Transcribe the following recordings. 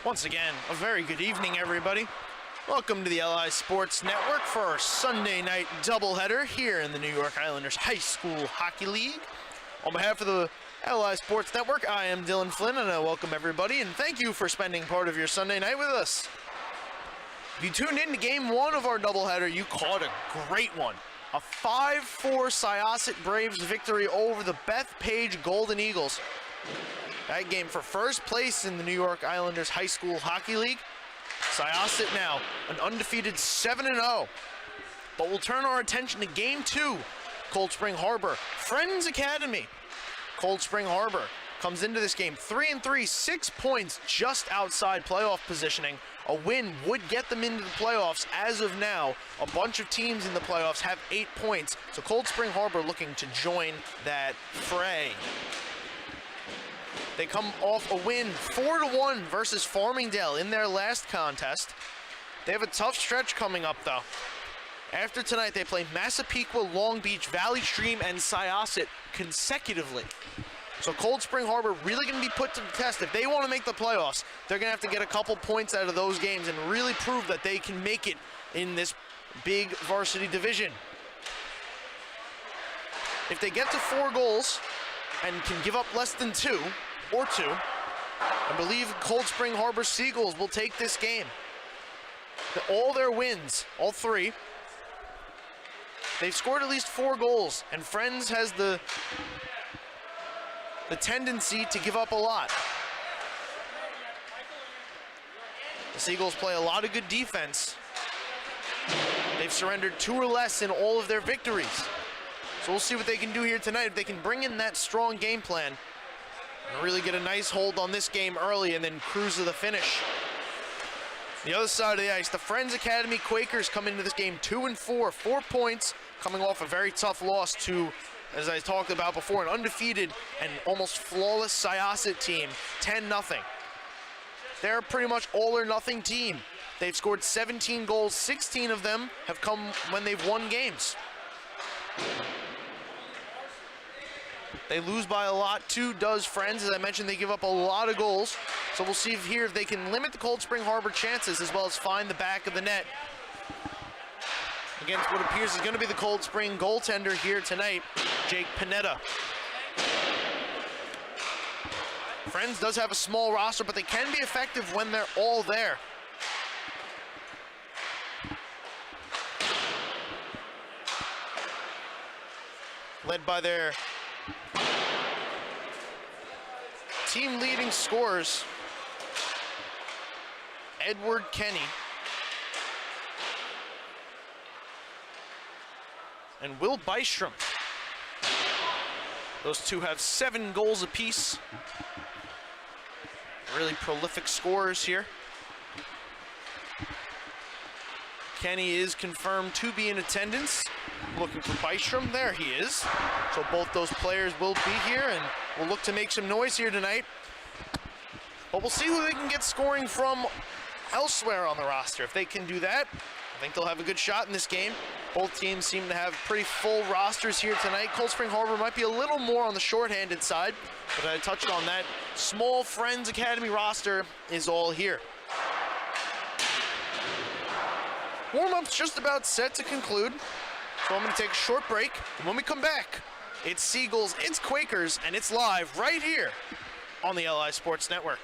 Once again, a very good evening, everybody. Welcome to the LI Sports Network for our Sunday night doubleheader here in the New York Islanders High School Hockey League. On behalf of the LI Sports Network, I am Dylan Flynn, and I welcome everybody, and thank you for spending part of your Sunday night with us. If you tuned in to Game 1 of our doubleheader, you caught a great one. A 5-4 Syosset Braves victory over the Bethpage Golden Eagles. That game for first place in the New York Islanders High School Hockey League. Syosset now an undefeated 7-0. But we'll turn our attention to Game 2. Cold Spring Harbor, Friends Academy. Cold Spring Harbor comes into this game 3-3, 6 points just outside playoff positioning. A win would get them into the playoffs. As of now, a bunch of teams in the playoffs have 8 points. So Cold Spring Harbor looking to join that fray. They come off a win 4-1 versus Farmingdale in their last contest. They have a tough stretch coming up though. After tonight, they play Massapequa, Long Beach, Valley Stream, and Syosset consecutively. So Cold Spring Harbor really going to be put to the test. If they want to make the playoffs, they're going to have to get a couple points out of those games and really prove that they can make it in this big varsity division. If they get to 4 goals and can give up less than 2, I believe Cold Spring Harbor Seagulls will take this game. All their wins, all 3, they've scored at least 4 goals, and Friends has the tendency to give up a lot. The Seagulls play a lot of good defense. They've surrendered 2 or less in all of their victories. So we'll see what they can do here tonight. If they can bring in that strong game plan and really get a nice hold on this game early and then cruise to the finish. The other side of the ice, the Friends Academy Quakers come into this game 2-4, 4 points, coming off a very tough loss to, as I talked about before, an undefeated and almost flawless Syosset team, 10-0. They're pretty much all or nothing team. They've scored 17 goals, 16 of them have come when they've won games. They lose by a lot, too does Friends. As I mentioned, they give up a lot of goals. So we'll see if they can limit the Cold Spring Harbor chances as well as find the back of the net against what appears is going to be the Cold Spring goaltender here tonight, Jake Panetta. Friends does have a small roster, but they can be effective when they're all there. Led by their team leading scorers, Edward Kenny and Will Bystrom. Those two have 7 goals apiece. Really prolific scorers here. Kenny is confirmed to be in attendance. Looking for Bystrom. There he is. So both those players will be here and will look to make some noise here tonight. But we'll see who they can get scoring from elsewhere on the roster. If they can do that, I think they'll have a good shot in this game. Both teams seem to have pretty full rosters here tonight. Cold Spring Harbor might be a little more on the shorthanded side, but I touched on that. Small Friends Academy roster is all here. Warm-up's just about set to conclude, so I'm going to take a short break, and when we come back, it's Seagulls, it's Quakers, and it's live right here on the LI Sports Network.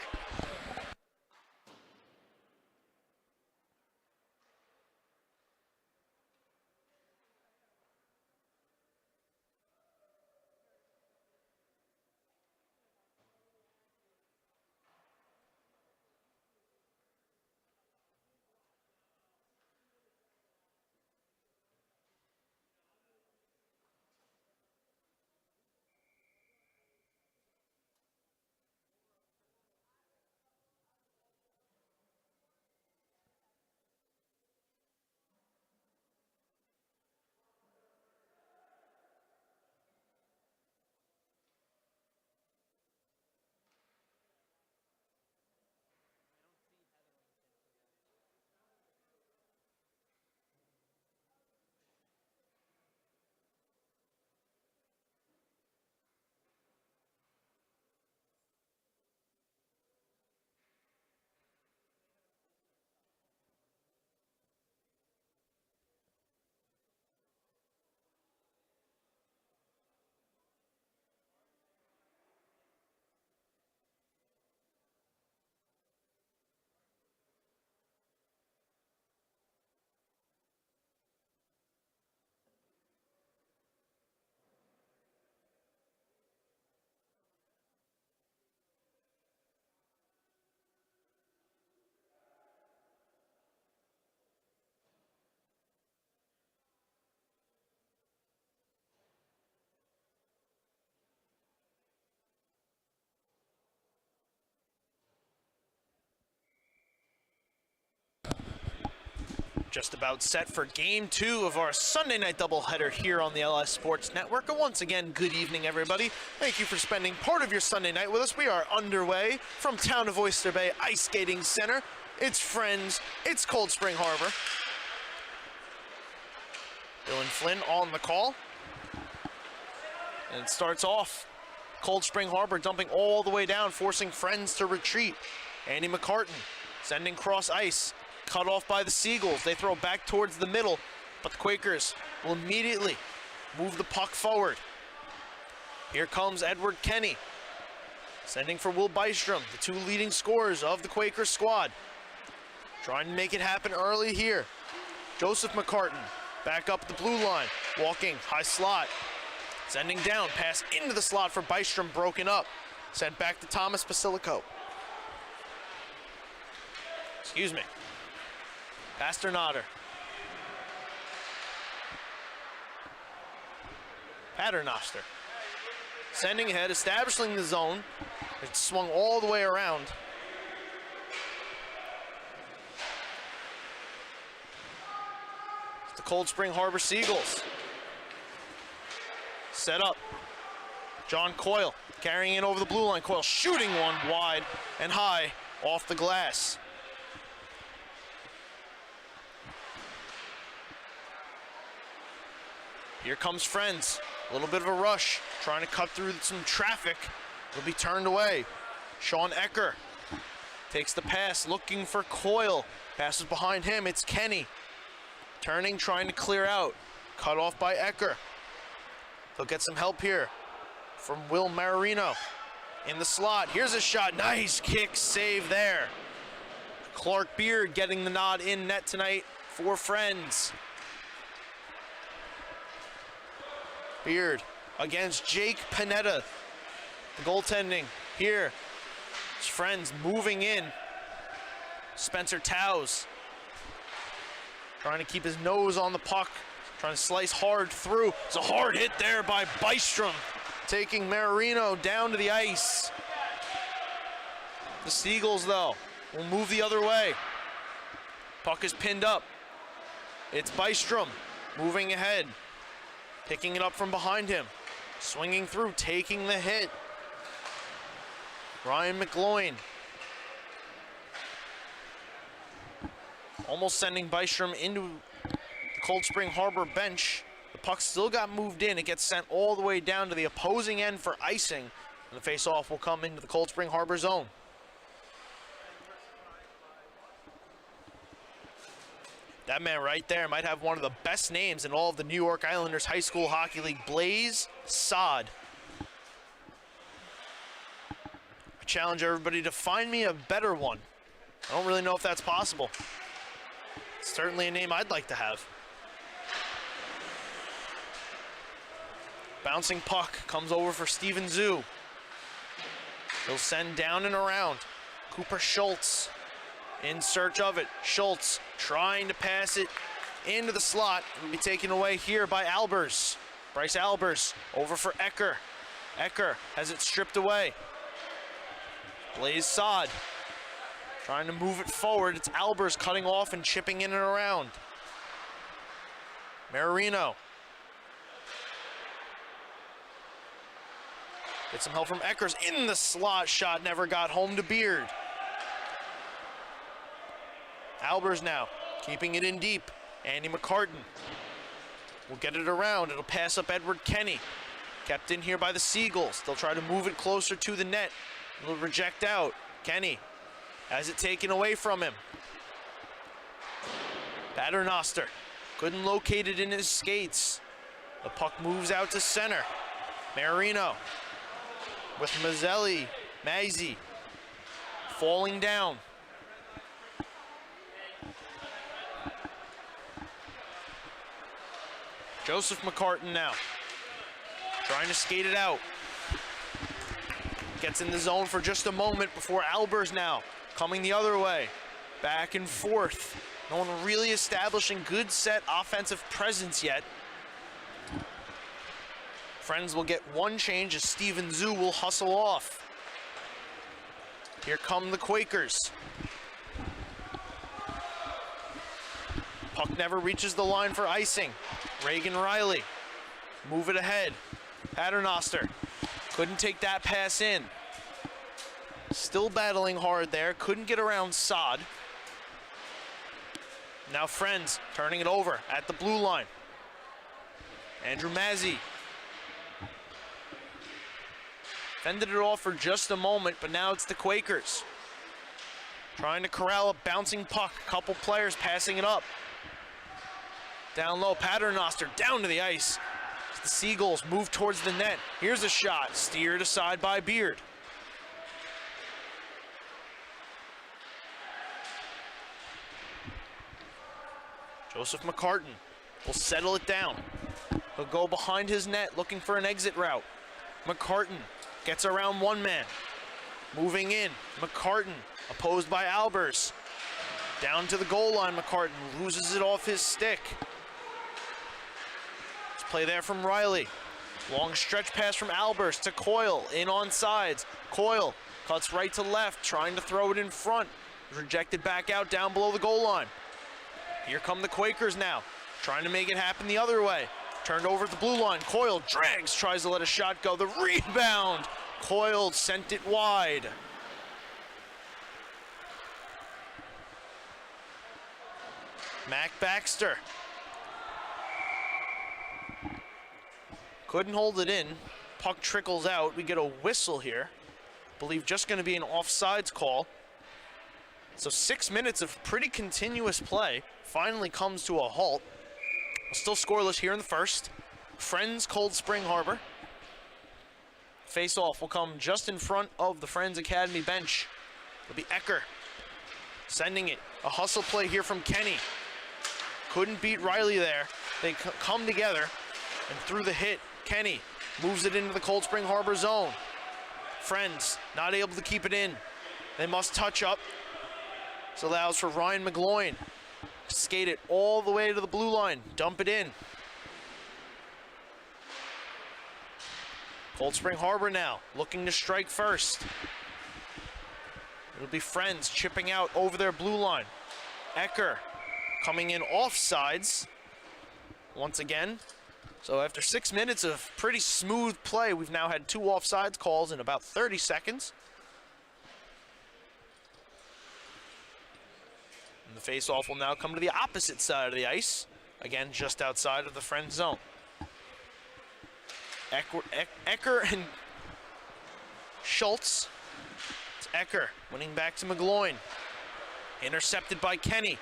Just about set for game 2 of our Sunday night doubleheader here on the LI Sports Network. And once again, good evening, everybody. Thank you for spending part of your Sunday night with us. We are underway from Town of Oyster Bay Ice Skating Center. It's Friends, it's Cold Spring Harbor. Dylan Flynn on the call. And it starts off. Cold Spring Harbor dumping all the way down, forcing Friends to retreat. Andy McCartan sending cross ice. Cut off by the Seagulls. They throw back towards the middle, but the Quakers will immediately move the puck forward. Here comes Edward Kenny, sending for Will Bystrom, the two leading scorers of the Quakers squad. Trying to make it happen early here. Joseph McCartan back up the blue line, walking high slot, sending down, pass into the slot for Bystrom, broken up. Sent back to Thomas Basilico. Excuse me. Pasternatter. Paternoster. Sending ahead, establishing the zone. It swung all the way around. It's the Cold Spring Harbor Seagulls. Set up. John Coyle carrying it over the blue line. Coyle shooting one wide and high off the glass. Here comes Friends, a little bit of a rush, trying to cut through some traffic. Will be turned away. Sean Ecker takes the pass, looking for Coyle. Passes behind him, it's Kenny. Turning, trying to clear out. Cut off by Ecker. They'll get some help here from Will Marino in the slot. Here's a shot, nice kick, save there. Clark Beard getting the nod in net tonight for Friends. Beard against Jake Panetta. The goaltending here. It's Friends moving in. Spencer Towes trying to keep his nose on the puck. Trying to slice hard through. It's a hard hit there by Bystrom. Taking Marino down to the ice. The Seagulls, though, will move the other way. Puck is pinned up. It's Bystrom moving ahead. Picking it up from behind him. Swinging through, taking the hit. Ryan McGloin. Almost sending Bystrom into the Cold Spring Harbor bench. The puck still got moved in. It gets sent all the way down to the opposing end for icing. And the face-off will come into the Cold Spring Harbor zone. That man right there might have one of the best names in all of the New York Islanders High School Hockey League, Blaze Sod. I challenge everybody to find me a better one. I don't really know if that's possible. It's certainly a name I'd like to have. Bouncing puck comes over for Steven Zhu. He'll send down and around. Cooper Schultz in search of it. Schultz trying to pass it into the slot. It'll be taken away here by Albers. Bryce Albers over for Ecker. Ecker has it stripped away. Blaze Sod trying to move it forward. It's Albers cutting off and chipping in and around. Marino. Get some help from Eckers in the slot. Shot never got home to Beard. Albers now, keeping it in deep. Andy McCartan will get it around. It'll pass up Edward Kenny. Kept in here by the Seagulls. They'll try to move it closer to the net. It'll reject out. Kenny has it taken away from him. Paternoster couldn't locate it in his skates. The puck moves out to center. Marino with Mazzi falling down. Joseph McCartan now, trying to skate it out. Gets in the zone for just a moment before Albers now coming the other way. Back and forth. No one really establishing good set offensive presence yet. Friends will get one change as Steven Zhu will hustle off. Here come the Quakers. Puck never reaches the line for icing. Reagan Riley, move it ahead. Paternoster couldn't take that pass in. Still battling hard there, couldn't get around Sod. Now Friends turning it over at the blue line. Andrew Mazzy fended it off for just a moment, but now it's the Quakers trying to corral a bouncing puck. A couple players passing it up. Down low, Paternoster down to the ice. The Seagulls move towards the net. Here's a shot, steered aside by Beard. Joseph McCartan will settle it down. He'll go behind his net looking for an exit route. McCartan gets around one man. Moving in, McCartan opposed by Albers. Down to the goal line, McCartan loses it off his stick. Let's play there from Riley. Long stretch pass from Albers to Coyle, in on sides. Coyle cuts right to left, trying to throw it in front. Rejected back out down below the goal line. Here come the Quakers now, trying to make it happen the other way. Turned over at the blue line. Coyle drags, tries to let a shot go. The rebound. Coyle sent it wide. Mac Baxter couldn't hold it in. Puck trickles out. We get a whistle here. Believe just going to be an offsides call. So 6 minutes of pretty continuous play finally comes to a halt. Still scoreless here in the first. Friends, Cold Spring Harbor. Face-off will come just in front of the Friends Academy bench. It'll be Ecker sending it. A hustle play here from Kenny. Couldn't beat Riley there. They come together, and through the hit, Kenny moves it into the Cold Spring Harbor zone. Friends not able to keep it in. They must touch up. This allows for Ryan McGloin to skate it all the way to the blue line, dump it in. Cold Spring Harbor now looking to strike first. It'll be Friends chipping out over their blue line. Ecker coming in offsides once again. So after 6 minutes of pretty smooth play, we've now had 2 offsides calls in about 30 seconds. And the face-off will now come to the opposite side of the ice. Again, just outside of the Friends zone. Ecker and Schultz. It's Ecker winning back to McGloin. Intercepted by Kenny.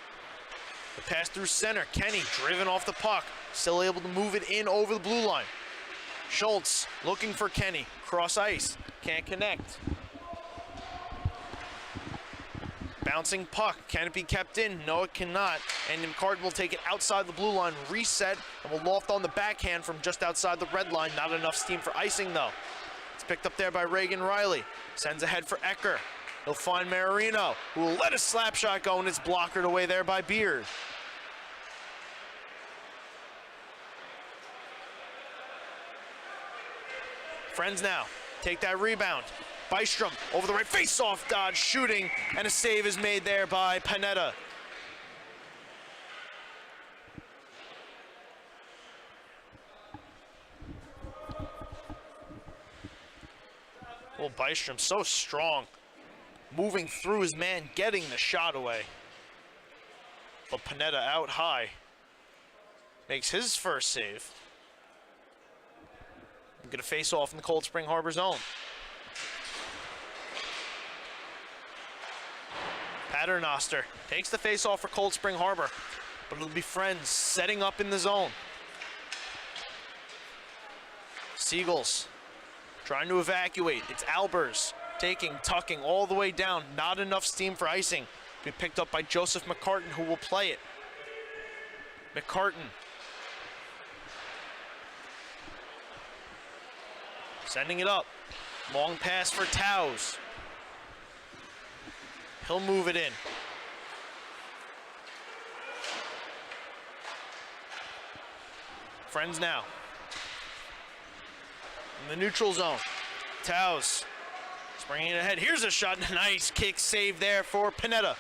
The pass through center. Kenny driven off the puck. Still able to move it in over the blue line. Schultz looking for Kenny. Cross ice. Can't connect. Bouncing puck. Can it be kept in? No, it cannot. And McCartan will take it outside the blue line, reset, and will loft on the backhand from just outside the red line. Not enough steam for icing, though. It's picked up there by Reagan Riley. Sends ahead for Ecker. He'll find Marino, who will let a slap shot go, and it's blockered away there by Beard. Friends now take that rebound. Bystrom over the right, face-off dodge, shooting, and a save is made there by Panetta. Well, Bystrom so strong, moving through his man, getting the shot away. But Panetta out high makes his first save. We'll get a face-off in the Cold Spring Harbor zone. Paternoster takes the face-off for Cold Spring Harbor, but it'll be Friends setting up in the zone. Seagulls trying to evacuate. It's Albers tucking all the way down. Not enough steam for icing. Be picked up by Joseph McCartan, who will play it. McCartan sending it up. Long pass for Towes. He'll move it in. Friends now in the neutral zone. Towes bringing it ahead. Here's a shot. Nice kick save there for Panetta.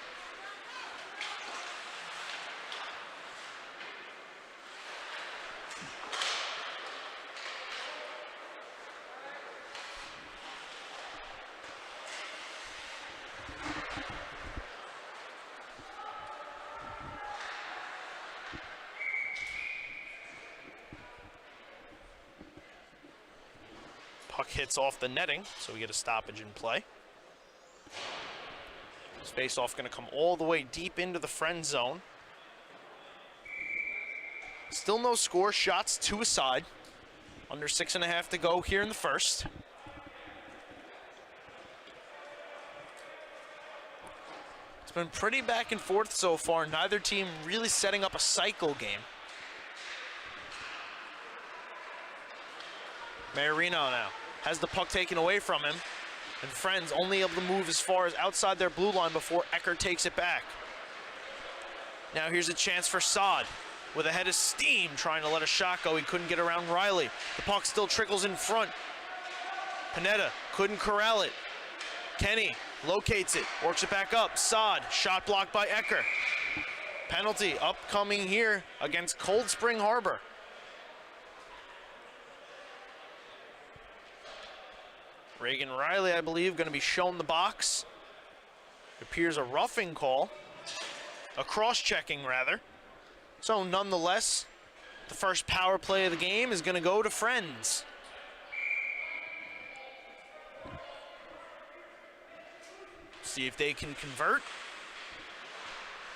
Puck hits off the netting, so we get a stoppage in play. This face-off going to come all the way deep into the friend zone. Still no score, shots 2 aside. Under 6.5 to go here in the first. It's been pretty back and forth so far, neither team really setting up a cycle game. Marino now has the puck taken away from him, and Friends only able to move as far as outside their blue line before Ecker takes it back. Now here's a chance for Saad with a head of steam, trying to let a shot go. He couldn't get around Riley. The puck still trickles in front. Panetta couldn't corral it. Kenny locates it, works it back up. Saad, shot blocked by Ecker. Penalty upcoming here against Cold Spring Harbor. Reagan Riley, I believe, going to be shown the box. It appears a roughing call, a cross-checking rather. So nonetheless, the first power play of the game is going to go to Friends. See if they can convert.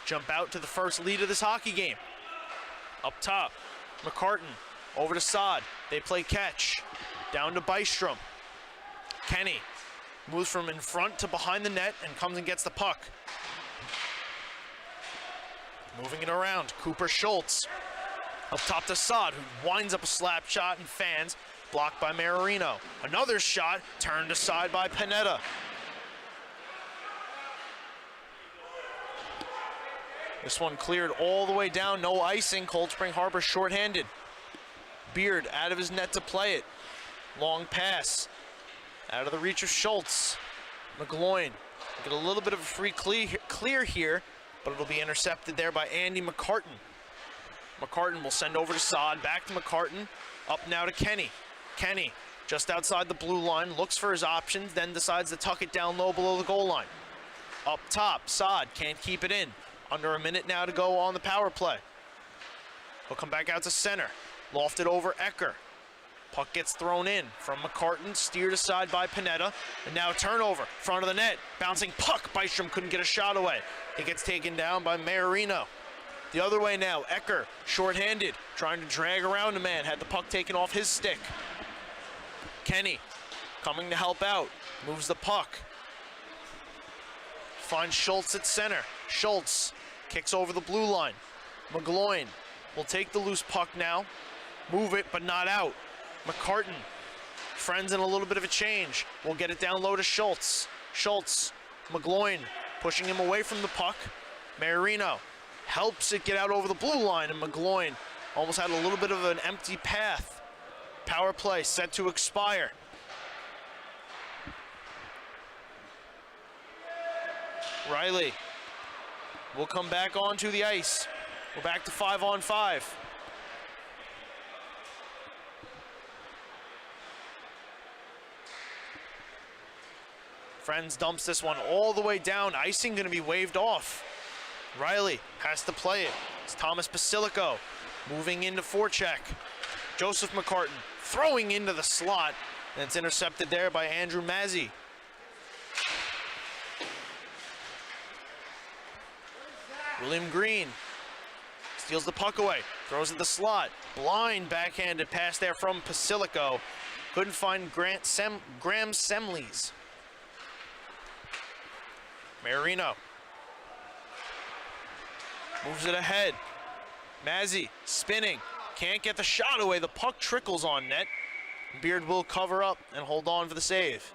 Jump out to the first lead of this hockey game. Up top, McCartan over to Saad. They play catch. Down to Bystrom. Kenny moves from in front to behind the net and comes and gets the puck. Moving it around, Cooper Schultz. Up top to Saad, who winds up a slap shot and fans, blocked by Marino. Another shot turned aside by Panetta. This one cleared all the way down, no icing. Cold Spring Harbor shorthanded. Beard out of his net to play it. Long pass. Out of the reach of Schultz. McGloin get a little bit of a free clear here, but it'll be intercepted there by Andy McCartan. McCartan will send over to Saad, back to McCartan, up now to Kenny. Kenny, just outside the blue line, looks for his options, then decides to tuck it down low below the goal line. Up top, Saad can't keep it in. Under a minute now to go on the power play. He'll come back out to center, lofted over Ecker. Puck gets thrown in from McCartan, steered aside by Panetta, and now turnover, front of the net, bouncing puck. Bystrom couldn't get a shot away. It gets taken down by Marino. The other way now, Ecker, shorthanded, trying to drag around a man, had the puck taken off his stick. Kenny, coming to help out, moves the puck. Finds Schultz at center. Schultz kicks over the blue line. McGloin will take the loose puck now, move it, but not out. McCartan, Friends in a little bit of a change. We'll get it down low to Schultz. Schultz, McGloin pushing him away from the puck. Marino helps it get out over the blue line, and McGloin almost had a little bit of an empty path. Power play set to expire. Riley will come back onto the ice. We're back to 5-on-5. Friends dumps this one all the way down. Icing going to be waved off. Riley has to play it. It's Thomas Basilico moving into forecheck. Joseph McCartan throwing into the slot, and it's intercepted there by Andrew Mazzy. William Green steals the puck away, throws at the slot. Blind backhanded pass there from Basilico. Couldn't find Graham Semleys. Marino moves it ahead. Mazzy spinning, can't get the shot away. The puck trickles on net. Beard will cover up and hold on for the save.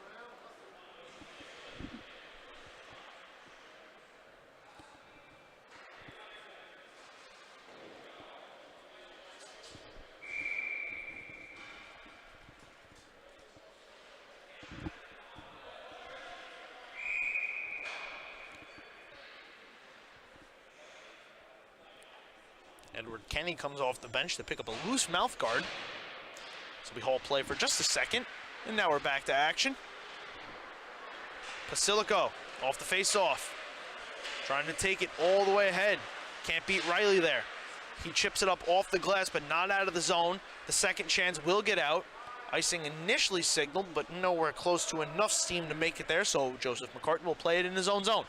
Edward Kenny comes off the bench to pick up a loose mouth guard. So we hold play for just a second, and now we're back to action. Basilico off the face-off, trying to take it all the way ahead. Can't beat Riley there. He chips it up off the glass, but not out of the zone. The second chance will get out. Icing initially signaled, but nowhere close to enough steam to make it there, so Joseph McCartan will play it in his own zone.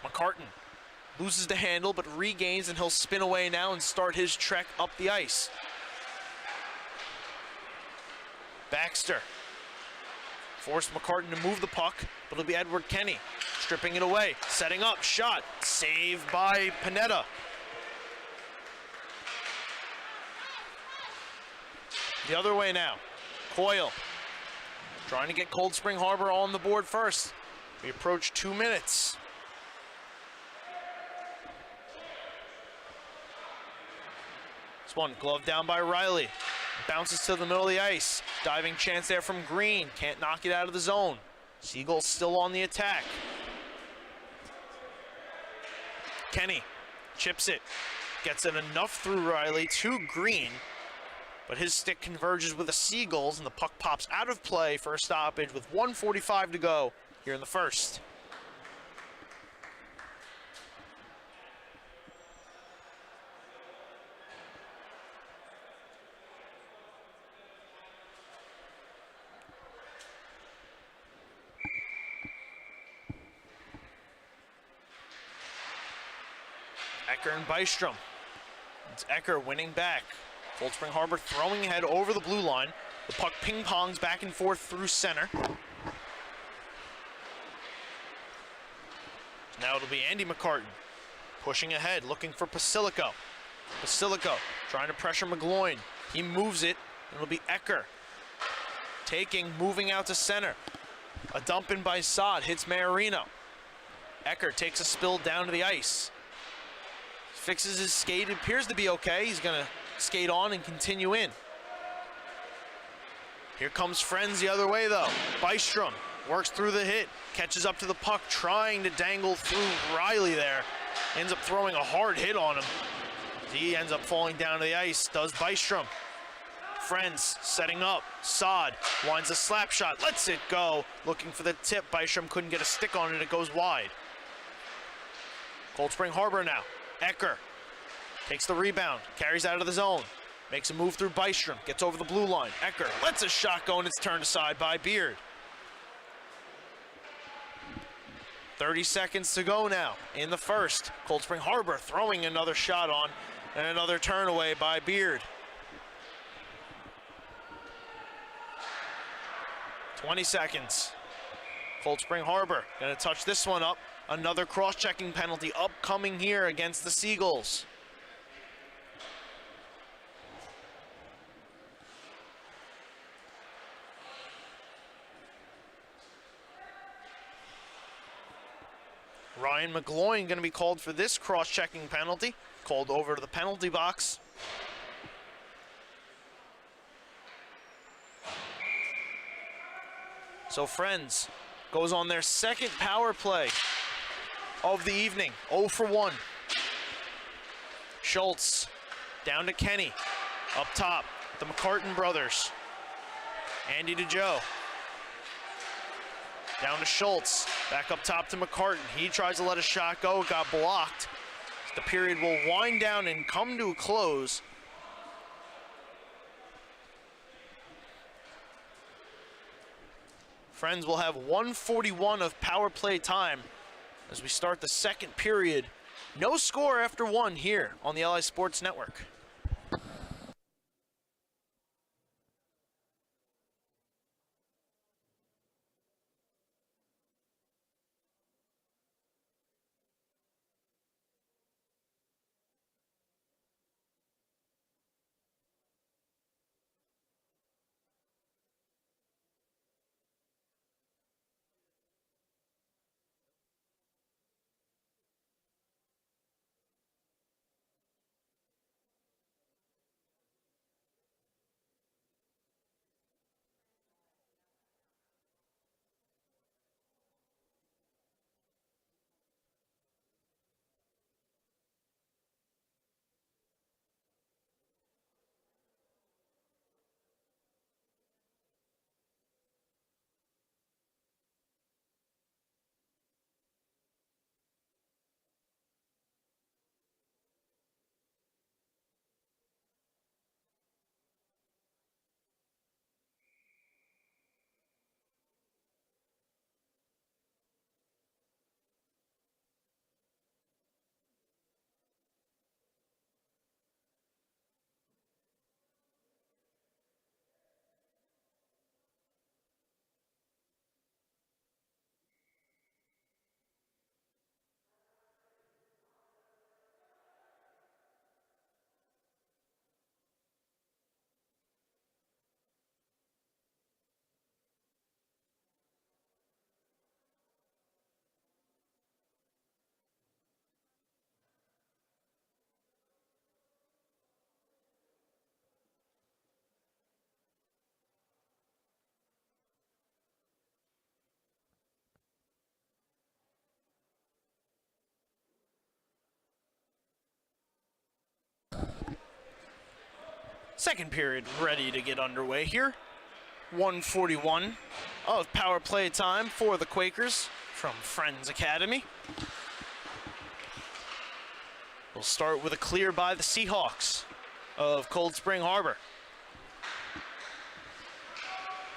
McCartan loses the handle, but regains, and he'll spin away now and start his trek up the ice. Baxter forced McCartan to move the puck, but it'll be Edward Kenny stripping it away, setting up, shot, saved by Panetta. The other way now, Coyle trying to get Cold Spring Harbor on the board first. We approach 2 minutes. This one, glove down by Riley. Bounces to the middle of the ice. Diving chance there from Green. Can't knock it out of the zone. Seagulls still on the attack. Kenny chips it. Gets it enough through Riley to Green. But his stick converges with the Seagulls, and the puck pops out of play for a stoppage with 1:45 to go here in the first. Ecker and Bystrom. It's Ecker winning back. Cold Spring Harbor throwing ahead over the blue line. The puck ping-pongs back and forth through center. Now it'll be Andy McCartan pushing ahead, looking for Basilico. Basilico trying to pressure McGloin. He moves it, and it'll be Ecker taking, moving out to center. A dump in by Sod, hits Mayorino. Ecker takes a spill down to the ice. Fixes his skate, it appears to be okay. He's gonna skate on and continue in. Here comes Friends the other way though. Bystrom works through the hit, catches up to the puck, trying to dangle through Riley there. Ends up throwing a hard hit on him. He ends up falling down to the ice, does Bystrom. Friends setting up, Sod winds a slap shot, lets it go. Looking for the tip, Bystrom couldn't get a stick on it, it goes wide. Cold Spring Harbor now, Ecker takes the rebound, carries out of the zone, makes a move through Bystrom, gets over the blue line. Ecker lets a shot go, and it's turned aside by Beard. 30 seconds to go now in the first. Cold Spring Harbor throwing another shot on, and another turn away by Beard. 20 seconds. Cold Spring Harbor gonna touch this one up. Another cross-checking penalty upcoming here against the Seagulls. Ryan McGloin going to be called for this cross-checking penalty. Called over to the penalty box. So Friends goes on their second power play of the evening. 0 for 1. Schultz down to Kenny. Up top, the McCartan brothers. Andy to Joe. Down to Schultz, back up top to McCartan. He tries to let a shot go, it got blocked. The period will wind down and come to a close. Friends will have 1:41 of power play time as we start the second period. No score after one here on the LI Sports Network. Second period ready to get underway here. 1:41 of power play time for the Quakers from Friends Academy. We'll start with a clear by the Seahawks of Cold Spring Harbor.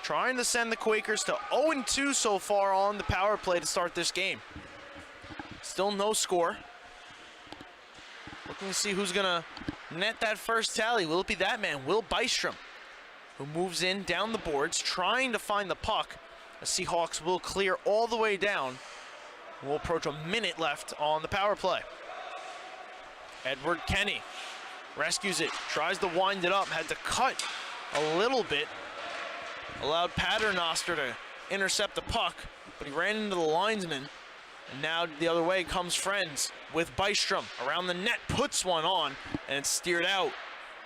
Trying to send the Quakers to 0-2 so far on the power play to start this game. Still no score. Looking to see who's gonna net that first tally. Will it be that man, Will Bystrom, who moves in down the boards, trying to find the puck. The Seahawks will clear all the way down. We'll approach a minute left on the power play. Edward Kenny rescues it, tries to wind it up, had to cut a little bit. Allowed Paternoster to intercept the puck, but he ran into the linesman. And now the other way comes Friends with Bystrom around the net, puts one on, and it's steered out.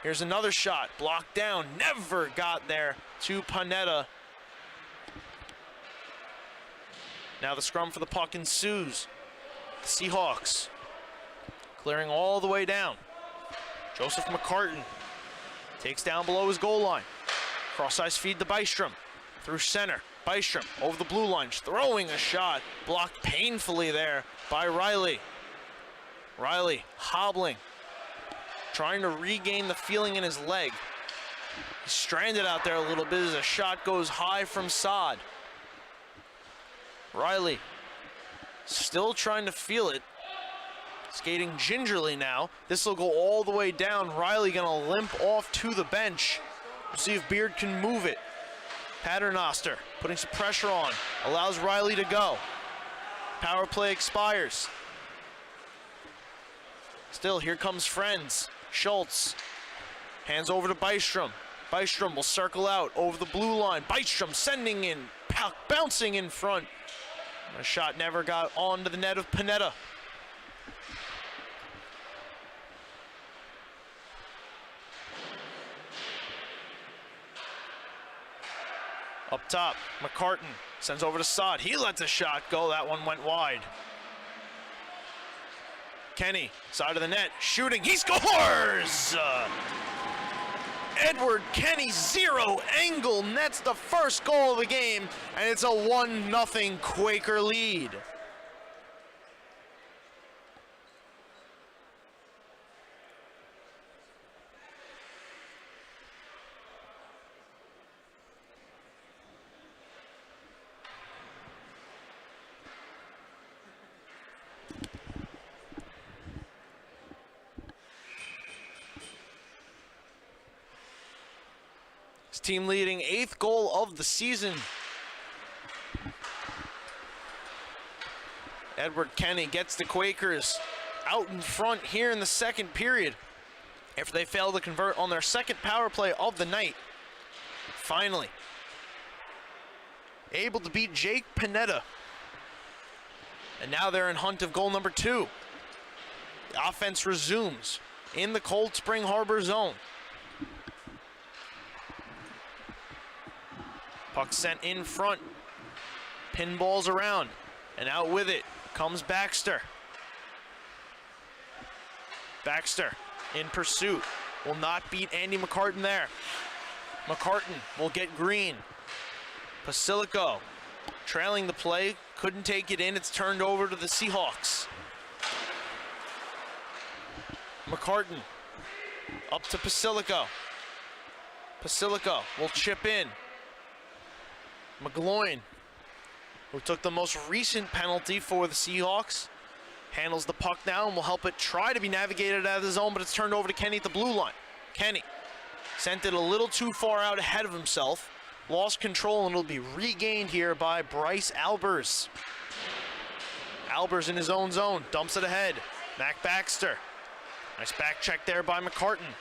Here's another shot, blocked down, never got there to Panetta. Now the scrum for the puck ensues. The Seahawks clearing all the way down. Joseph McCartan takes down below his goal line. Cross-ice feed to Bystrom through center. Bystrom over the blue line, throwing a shot, blocked painfully there by Riley. Riley hobbling, trying to regain the feeling in his leg. He's stranded out there a little bit as a shot goes high from Saad. Riley still trying to feel it. Skating gingerly now. This will go all the way down. Riley gonna limp off to the bench. We'll see if Beard can move it. Paternoster putting some pressure on, allows Riley to go. Power play expires. Still, here comes Friends. Schultz hands over to Bystrom. Bystrom will circle out over the blue line. Bystrom sending in, bouncing in front. A shot never got onto the net of Panetta. Up top, McCartan sends over to Saad. He lets a shot go. That one went wide. Kenny, side of the net, shooting. He scores! Edward Kenny, zero angle, nets the first goal of the game, and it's a 1-0 Quaker lead. Team leading 8th goal of the season. Edward Kenny gets the Quakers out in front here in the second period after they failed to convert on their second power play of the night. Finally able to beat Jake Panetta. And now they're in hunt of goal number 2. The offense resumes in the Cold Spring Harbor zone. Puck sent in front, pinballs around, and out with it comes Baxter. Baxter in pursuit, will not beat Andy McCartan there. McCartan will get green. Basilico trailing the play, couldn't take it in, it's turned over to the Seahawks. McCartan up to Basilico. Basilico will chip in. McGloin, who took the most recent penalty for the Seahawks, handles the puck now and will help it try to be navigated out of the zone, but it's turned over to Kenny at the blue line. Kenny sent it a little too far out ahead of himself, lost control, and it'll be regained here by Bryce Albers. Albers in his own zone, dumps it ahead. Mac Baxter. Nice back check there by McCartan,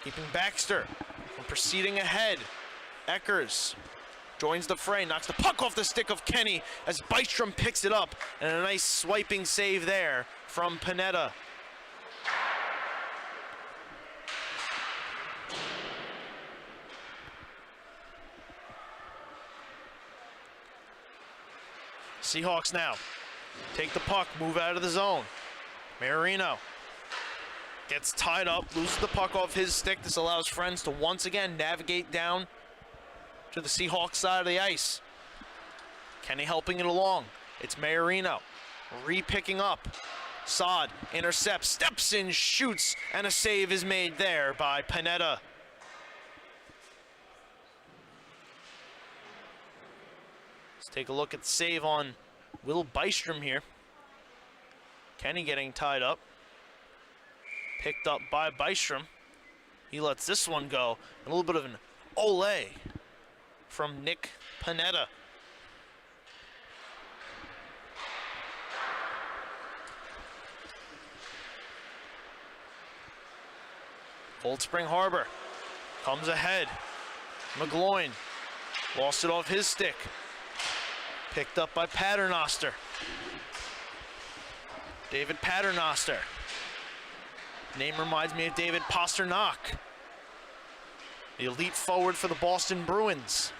keeping Baxter from proceeding ahead. Eckers joins the fray, knocks the puck off the stick of Kenny as Bystrom picks it up, and a nice swiping save there from Panetta. Seahawks now take the puck, move out of the zone. Marino Gets tied up, loses the puck off his stick. This allows Friends to once again navigate down to the Seahawks side of the ice. Kenny helping it along. It's Maiorino re-picking up. Saad intercepts, steps in, shoots, and a save is made there by Panetta. Let's take a look at the save on Will Bystrom here. Kenny getting tied up. Picked up by Bystrom. He lets this one go. A little bit of an ole from Nick Panetta. Cold Spring Harbor comes ahead. McGloin lost it off his stick. Picked up by Paternoster. David Paternoster. Name reminds me of David Pasternak, the elite forward for the Boston Bruins.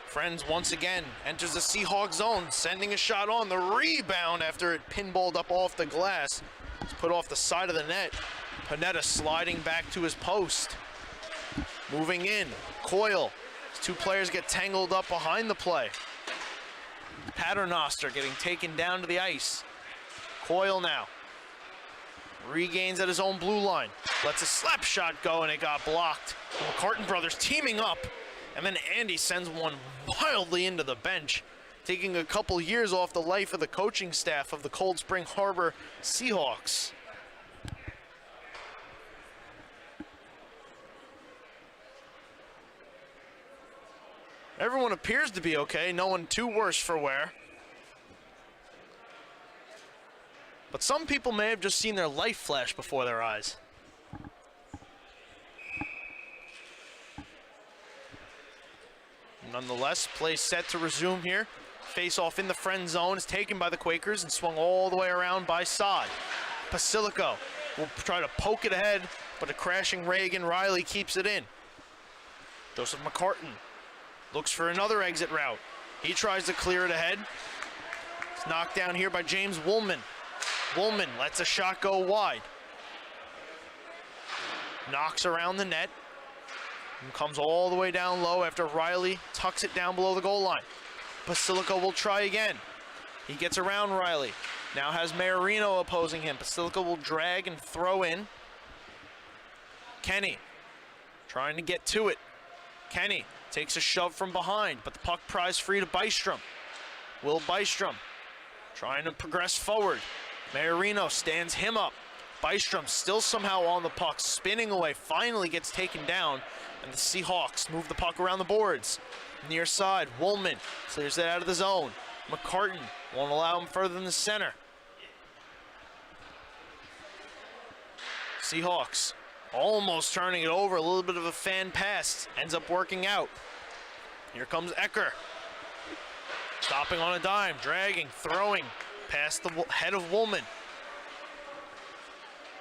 Friends once again enters the Seahawks zone, sending a shot on the rebound after it pinballed up off the glass. It's put off the side of the net. Panetta sliding back to his post. Moving in, Coyle. These two players get tangled up behind the play. Paternoster getting taken down to the ice. Coyle now. Regains at his own blue line. Lets a slap shot go and it got blocked. The McCartan brothers teaming up. And then Andy sends one wildly into the bench, taking a couple years off the life of the coaching staff of the Cold Spring Harbor Seahawks. Everyone appears to be okay, no one too worse for wear. But some people may have just seen their life flash before their eyes. Nonetheless, play set to resume here. Face off in the friend zone is taken by the Quakers and swung all the way around by Saad. Basilico will try to poke it ahead, but a crashing Reagan Riley keeps it in. Joseph McCartan looks for another exit route. He tries to clear it ahead. It's knocked down here by James Woolman. Woolman lets a shot go wide. Knocks around the net and comes all the way down low after Riley tucks it down below the goal line. Basilico will try again. He gets around Riley. Now has Maiorino opposing him. Basilico will drag and throw in. Kenny trying to get to it. Kenny takes a shove from behind, but the puck pries free to Bystrom. Will Bystrom trying to progress forward. Maiorino stands him up. Bystrom still somehow on the puck, spinning away, finally gets taken down, and the Seahawks move the puck around the boards. Near side, Woolman clears it out of the zone. McCartan won't allow him further than the center. Seahawks almost turning it over, a little bit of a fan pass, ends up working out. Here comes Ecker. Stopping on a dime, dragging, throwing, past the head of Woolman.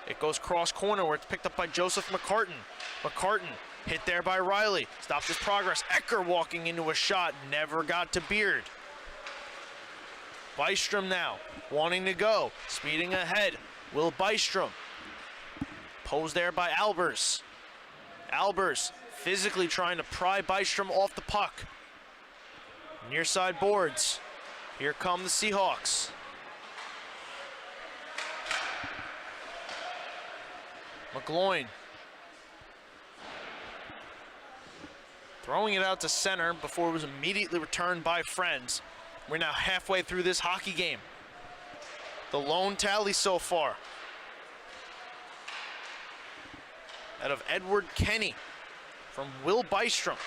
It goes cross corner where it's picked up by Joseph McCartan. McCartan hit there by Riley, stops his progress. Ecker walking into a shot, never got to Beard. Bystrom now, wanting to go, speeding ahead. Will Bystrom. Posed there by Albers. Albers physically trying to pry Bystrom off the puck. Near side boards. Here come the Seahawks. McGloin throwing it out to center before it was immediately returned by Friends. We're now halfway through this hockey game. The lone tally so far out of Edward Kenny from Will Bystrom.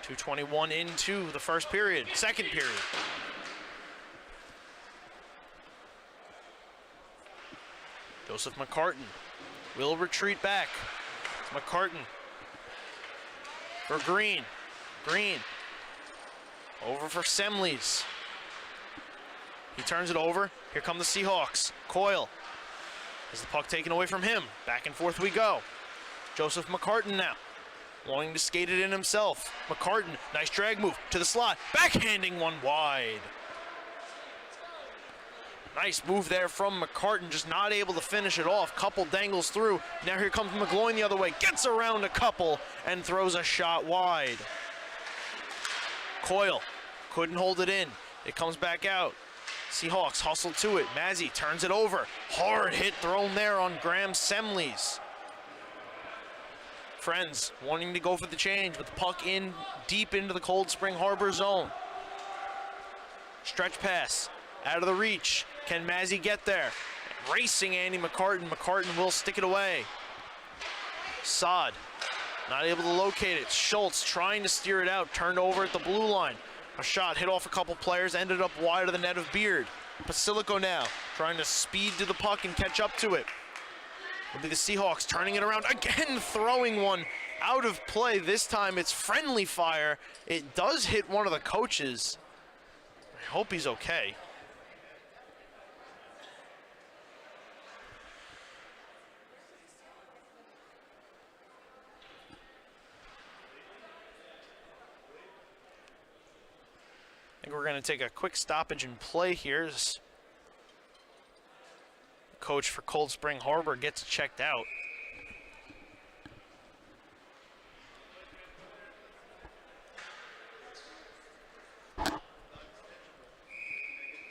2:21 into the first period, second period. Joseph McCartan will retreat back. McCartan for Green. Green over for Semles. He turns it over. Here come the Seahawks. Coyle has the puck taken away from him. Back and forth we go. Joseph McCartan now. wanting to skate it in himself. McCartan, nice drag move to the slot, backhanding one wide. Nice move there from McCartan, just not able to finish it off. Couple dangles through. Now here comes McGloin the other way, gets around a couple and throws a shot wide. Coyle couldn't hold it in. It comes back out. Seahawks hustle to it. Mazzy turns it over. Hard hit thrown there on Graham Semles. Friends wanting to go for the change, but the puck in deep into the Cold Spring Harbor zone. Stretch pass out of the reach. Can Mazzy get there? Racing Andy McCartan. McCartan will stick it away. Sod not able to locate it. Schultz trying to steer it out. Turned over at the blue line. A shot hit off a couple players. Ended up wide of the net of Beard. Basilico now trying to speed to the puck and catch up to it. It'll be the Seahawks turning it around. Again throwing one out of play. This time it's friendly fire. It does hit one of the coaches. I hope he's okay. I think we're going to take a quick stoppage and play here. As coach for Cold Spring Harbor gets checked out.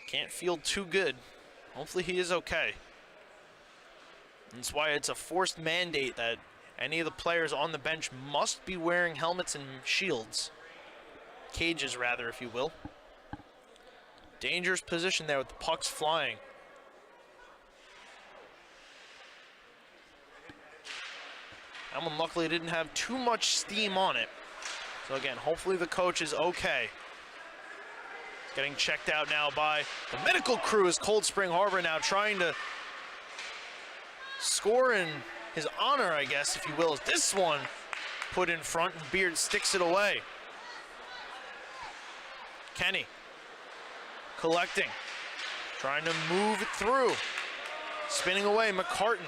Can't feel too good. Hopefully he is okay. That's why it's a forced mandate that any of the players on the bench must be wearing helmets and shields. Cages, rather, if you will. Dangerous position there with the pucks flying. That one luckily didn't have too much steam on it. So again, hopefully the coach is okay. Getting checked out now by the medical crew as Cold Spring Harbor now trying to score in his honor, I guess, if you will, as this one put in front and Beard sticks it away. Kenny collecting, trying to move it through. Spinning away, McCartan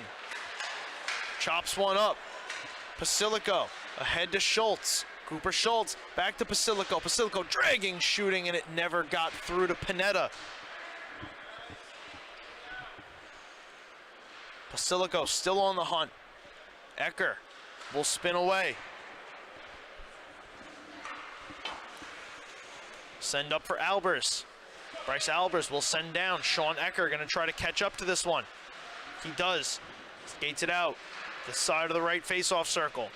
chops one up. Basilico ahead to Schultz. Cooper Schultz back to Basilico. Basilico dragging, shooting, and it never got through to Panetta. Basilico still on the hunt. Ecker will spin away. Send up for Albers. Bryce Albers will send down. Sean Ecker going to try to catch up to this one. He does. Skates it out. The side of the right face-off circle.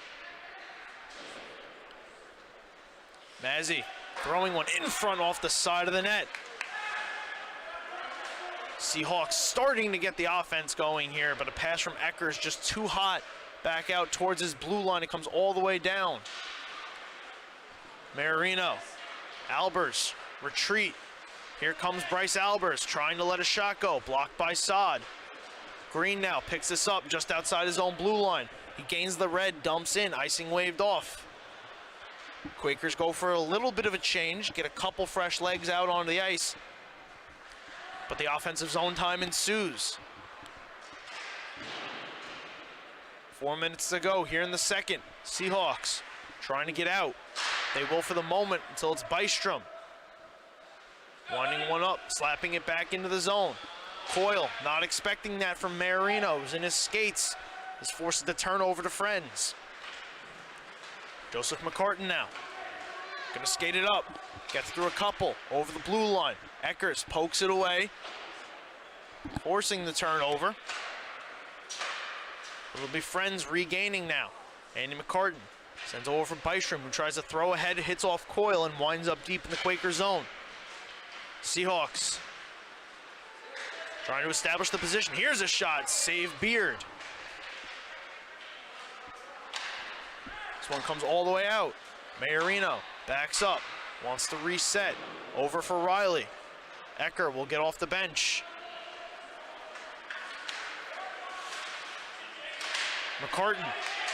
Mazzy throwing one in front off the side of the net. Seahawks starting to get the offense going here, but a pass from Ecker is just too hot. Back out towards his blue line. It comes all the way down. Marino. Albers. Retreat. Here comes Bryce Albers trying to let a shot go. Blocked by Sod. Green now picks this up just outside his own blue line. He gains the red, dumps in, icing waved off. Quakers go for a little bit of a change, get a couple fresh legs out onto the ice. But the offensive zone time ensues. 4 minutes to go here in the second. Seahawks trying to get out. They will for the moment until it's Bystrom. Winding one up, slapping it back into the zone. Coyle not expecting that from Marino, who's in his skates. Is forced to turn over to Friends. Joseph McCartan now. Gonna skate it up. Gets through a couple. Over the blue line. Eckers pokes it away. Forcing the turnover. It'll be Friends regaining now. Andy McCartan sends over for Bystrom, who tries to throw ahead, hits off Coyle, and winds up deep in the Quaker zone. Seahawks trying to establish the position. Here's a shot. Save Beard. This one comes all the way out. Marino backs up. Wants to reset. Over for Riley. Ecker will get off the bench. McCartan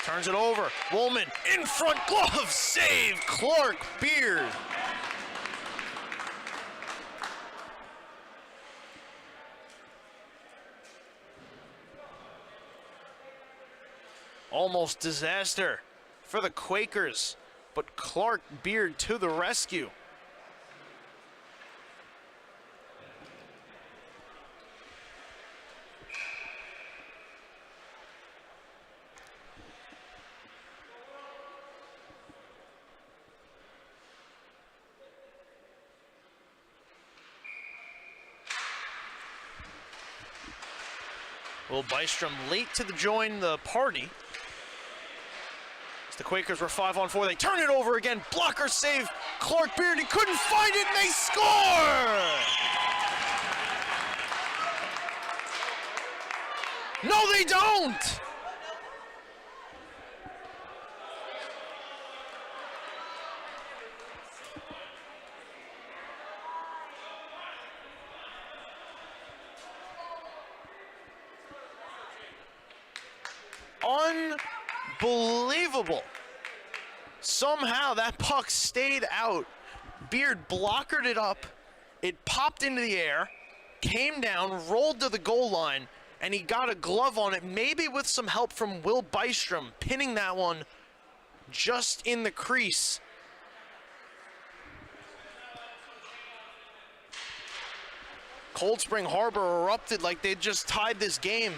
turns it over. Woolman in front, glove save. Clark Beard. Almost disaster for the Quakers, but Clark Beard to the rescue. Will Bystrom late to join the party. As the Quakers were 5-on-4, they turn it over again. Blocker save, Clark Beard, he couldn't find it, and they score! No, they don't! Unbelievable. Somehow that puck stayed out. Beard blockered it up. It popped into the air, came down, rolled to the goal line, and he got a glove on it, maybe with some help from Will Bystrom, pinning that one just in the crease. Cold Spring Harbor erupted like they just tied this game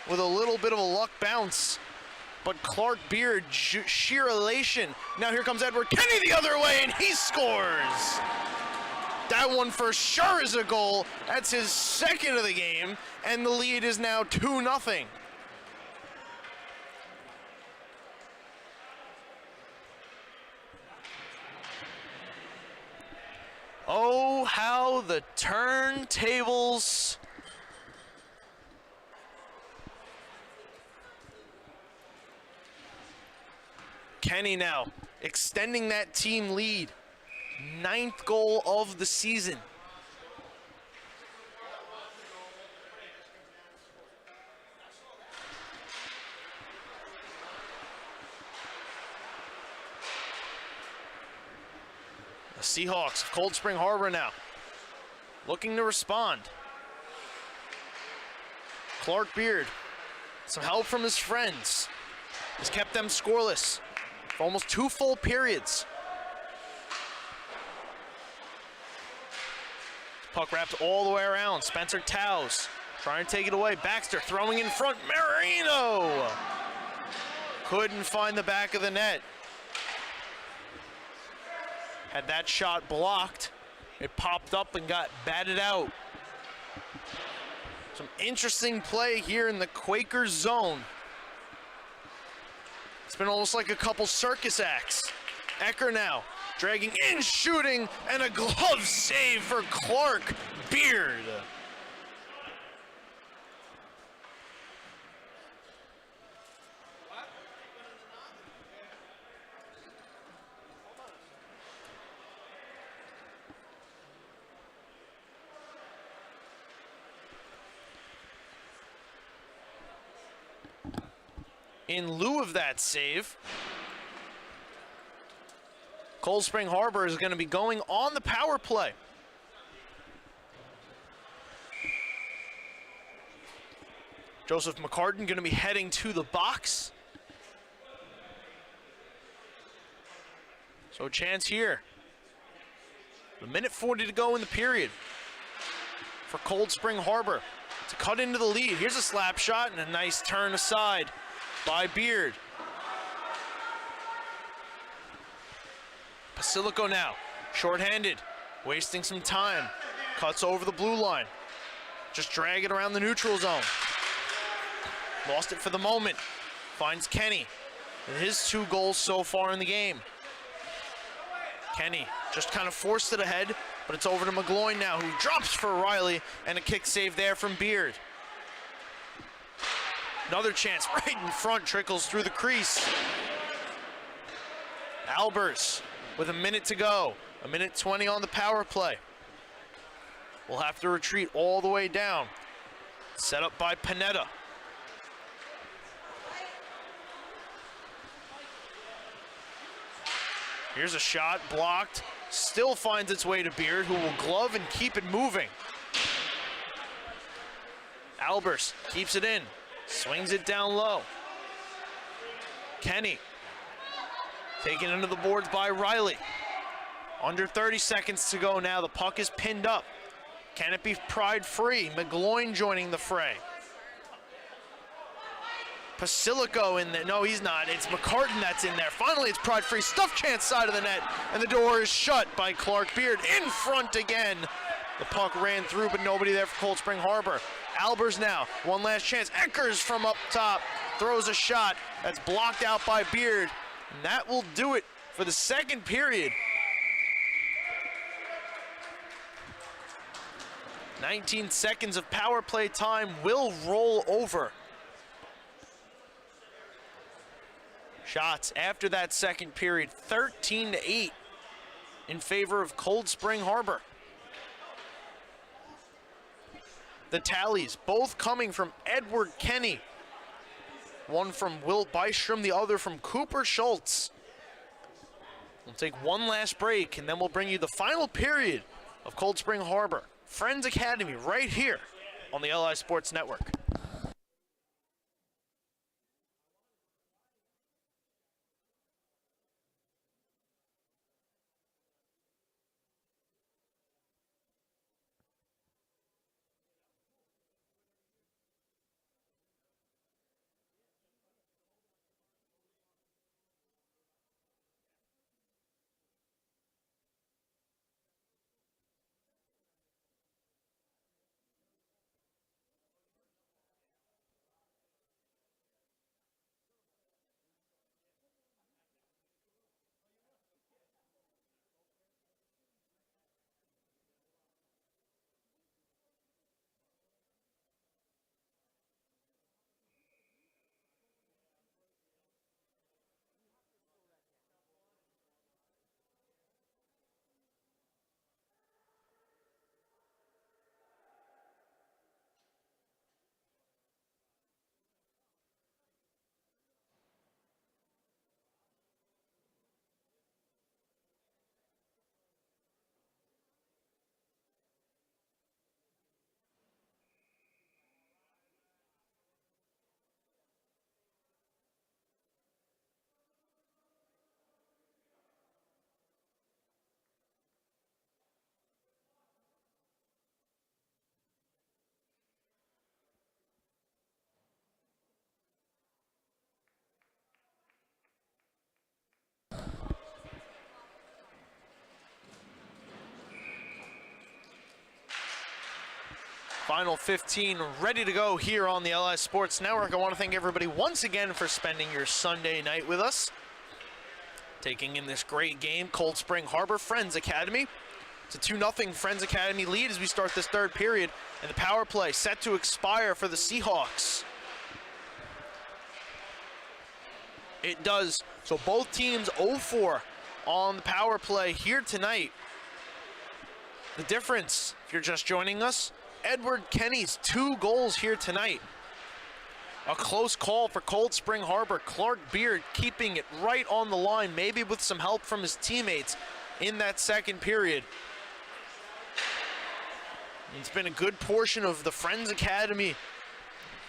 with a little bit of a luck bounce. But Clark Beard, sheer elation. Now here comes Edward Kenny the other way, and he scores. That one for sure is a goal. That's his second of the game, and the lead is now 2-0. Oh, how the turntables. Kenny now extending that team lead. 9th goal of the season. The Seahawks of Cold Spring Harbor now looking to respond. Clark Beard, some help from his friends, has kept them scoreless for almost 2 full periods. Puck wrapped all the way around. Spencer Towes trying to take it away. Baxter throwing in front. Marino couldn't find the back of the net. Had that shot blocked. It popped up and got batted out. Some interesting play here in the Quakers zone. It's been almost like a couple circus acts. Ecker now dragging in, shooting, and a glove save for Clark Beard. In lieu of that save, Cold Spring Harbor is going to be going on the power play. Joseph McCartan going to be heading to the box. So a chance here. A minute 40 to go in the period for Cold Spring Harbor to cut into the lead. Here's a slap shot and a nice turn aside by Beard. Basilico now, shorthanded, wasting some time. Cuts over the blue line. Just drag it around the neutral zone. Lost it for the moment. Finds Kenny. And his 2 goals so far in the game. Kenny just kind of forced it ahead, but it's over to McGloin now, who drops for Riley, and a kick save there from Beard. Another chance right in front, trickles through the crease. Albers with a minute to go. A minute 20 on the power play. We'll have to retreat all the way down. Set up by Panetta. Here's a shot, blocked. Still finds its way to Beard, who will glove and keep it moving. Albers keeps it in. Swings it down low. Kenny Taken into the boards by Riley. Under 30 seconds to go now. The puck is pinned up. Can it be pried free? McGloin joining the fray. Basilico in there. No, he's not. It's McCartan that's in there. Finally, it's pried free. Stuff chance side of the net. And the door is shut by Clark Beard. In front again. The puck ran through, but nobody there for Cold Spring Harbor. Albers now. One last chance. Eckers from up top. Throws a shot. That's blocked out by Beard. And that will do it for the second period. 19 seconds of power play time will roll over. Shots after that second period, 13-8 in favor of Cold Spring Harbor. The tallies, both coming from Edward Kenny. One from Wilt Bystrom, the other from Cooper Schultz. We'll take one last break, and then we'll bring you the final period of Cold Spring Harbor. Friends Academy right here on the LI Sports Network. Final 15 ready to go here on the LI Sports Network. I want to thank everybody once again for spending your Sunday night with us. Taking in this great game, Cold Spring Harbor Friends Academy. It's a 2-0 Friends Academy lead as we start this third period. And the power play set to expire for the Seahawks. It does. So both teams 0-4 on the power play here tonight. The difference, if you're just joining us, Edward Kenny's 2 goals here tonight. A close call for Cold Spring Harbor. Clark Beard keeping it right on the line, maybe with some help from his teammates in that second period. It's been a good portion of the Friends Academy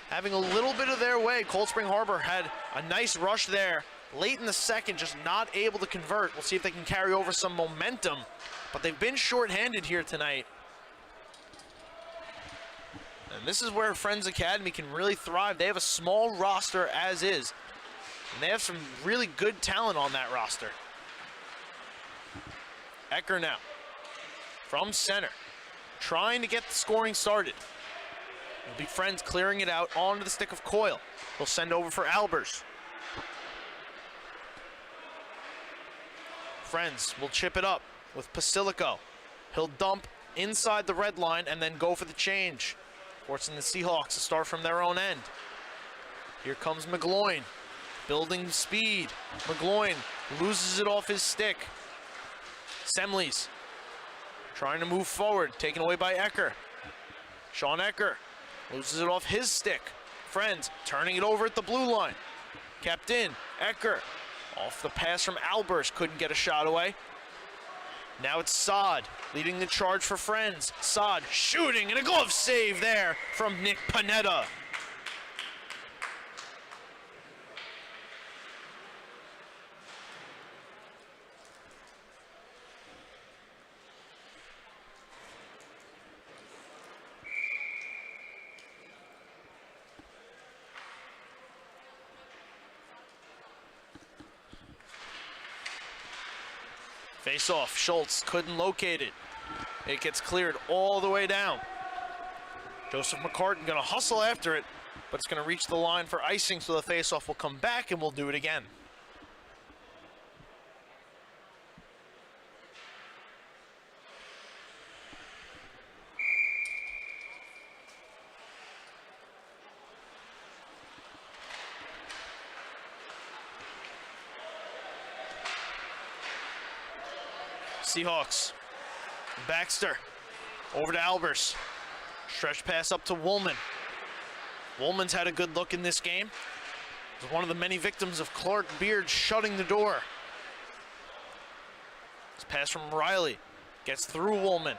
having a little bit of their way. Cold Spring Harbor had a nice rush there late in the second, just not able to convert. We'll see if they can carry over some momentum, but they've been shorthanded here tonight. And this is where Friends Academy can really thrive. They have a small roster as is, and they have some really good talent on that roster. Ecker now from center, trying to get the scoring started. It'll be Friends clearing it out onto the stick of Coyle. He'll send over for Albers. Friends will chip it up with Basilico. He'll dump inside the red line and then go for the change, forcing the Seahawks to start from their own end. Here comes McGloin, building speed. McGloin loses it off his stick. Semles trying to move forward, taken away by Ecker. Sean Ecker loses it off his stick. Friends turning it over at the blue line. Kept in, Ecker. Off the pass from Albers, couldn't get a shot away. Now it's Sod leading the charge for Friends. Sod shooting, and a glove save there from Nick Panetta. Face off, Schultz couldn't locate it. It gets cleared all the way down. Joseph McCartan gonna hustle after it, but it's gonna reach the line for icing, so the face off will come back and we'll do it again. Seahawks, Baxter, over to Albers. Stretch pass up to Woolman. Woolman's had a good look in this game. He's one of the many victims of Clark Beard shutting the door. This pass from Riley gets through Woolman.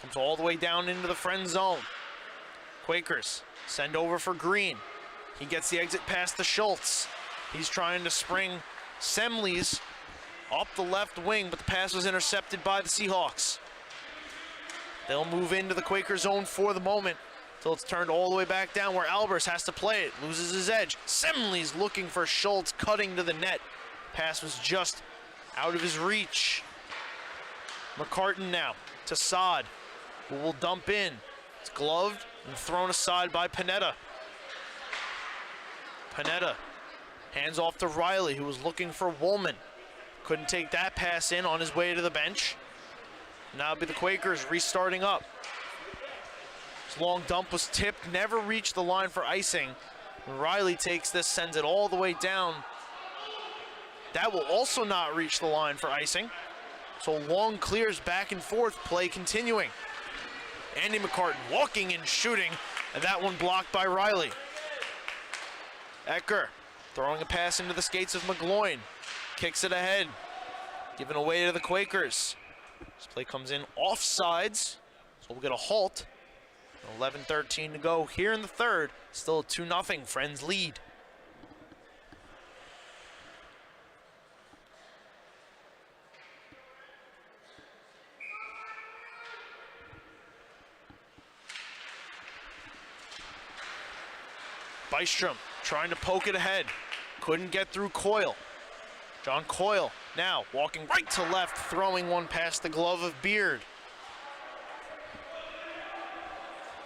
Comes all the way down into the friend zone. Quakers send over for Green. He gets the exit pass to Schultz. He's trying to spring Semley's up the left wing, but the pass was intercepted by the Seahawks. They'll move into the Quaker zone for the moment until it's turned all the way back down where Albers has to play it, loses his edge. Semley's looking for Schultz, cutting to the net. Pass was just out of his reach. McCartan now to Saad, who will dump in. It's gloved and thrown aside by Panetta. Panetta hands off to Riley, who was looking for Woolman. Couldn't take that pass in on his way to the bench. Now it'll be the Quakers restarting up. This long dump was tipped, never reached the line for icing. Riley takes this, sends it all the way down. That will also not reach the line for icing. So long clears back and forth, play continuing. Andy McCartan walking and shooting, and that one blocked by Riley. Ecker throwing a pass into the skates of McGloin. Kicks it ahead, given away to the Quakers. This play comes in offsides, so we'll get a halt. 11:13 to go here in the third. Still a 2-0 Friends lead. Bystrom trying to poke it ahead. Couldn't get through Coyle. John Coyle now walking right to left, throwing one past the glove of Beard.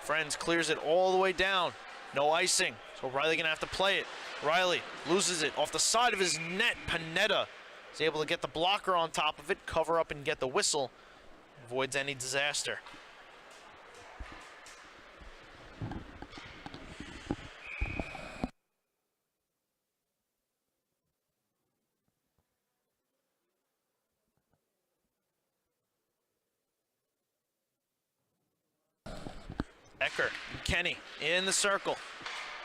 Friends clears it all the way down. No icing, so Riley gonna have to play it. Riley loses it off the side of his net. Panetta is able to get the blocker on top of it, cover up and get the whistle. Avoids any disaster. Ecker and Kenny in the circle.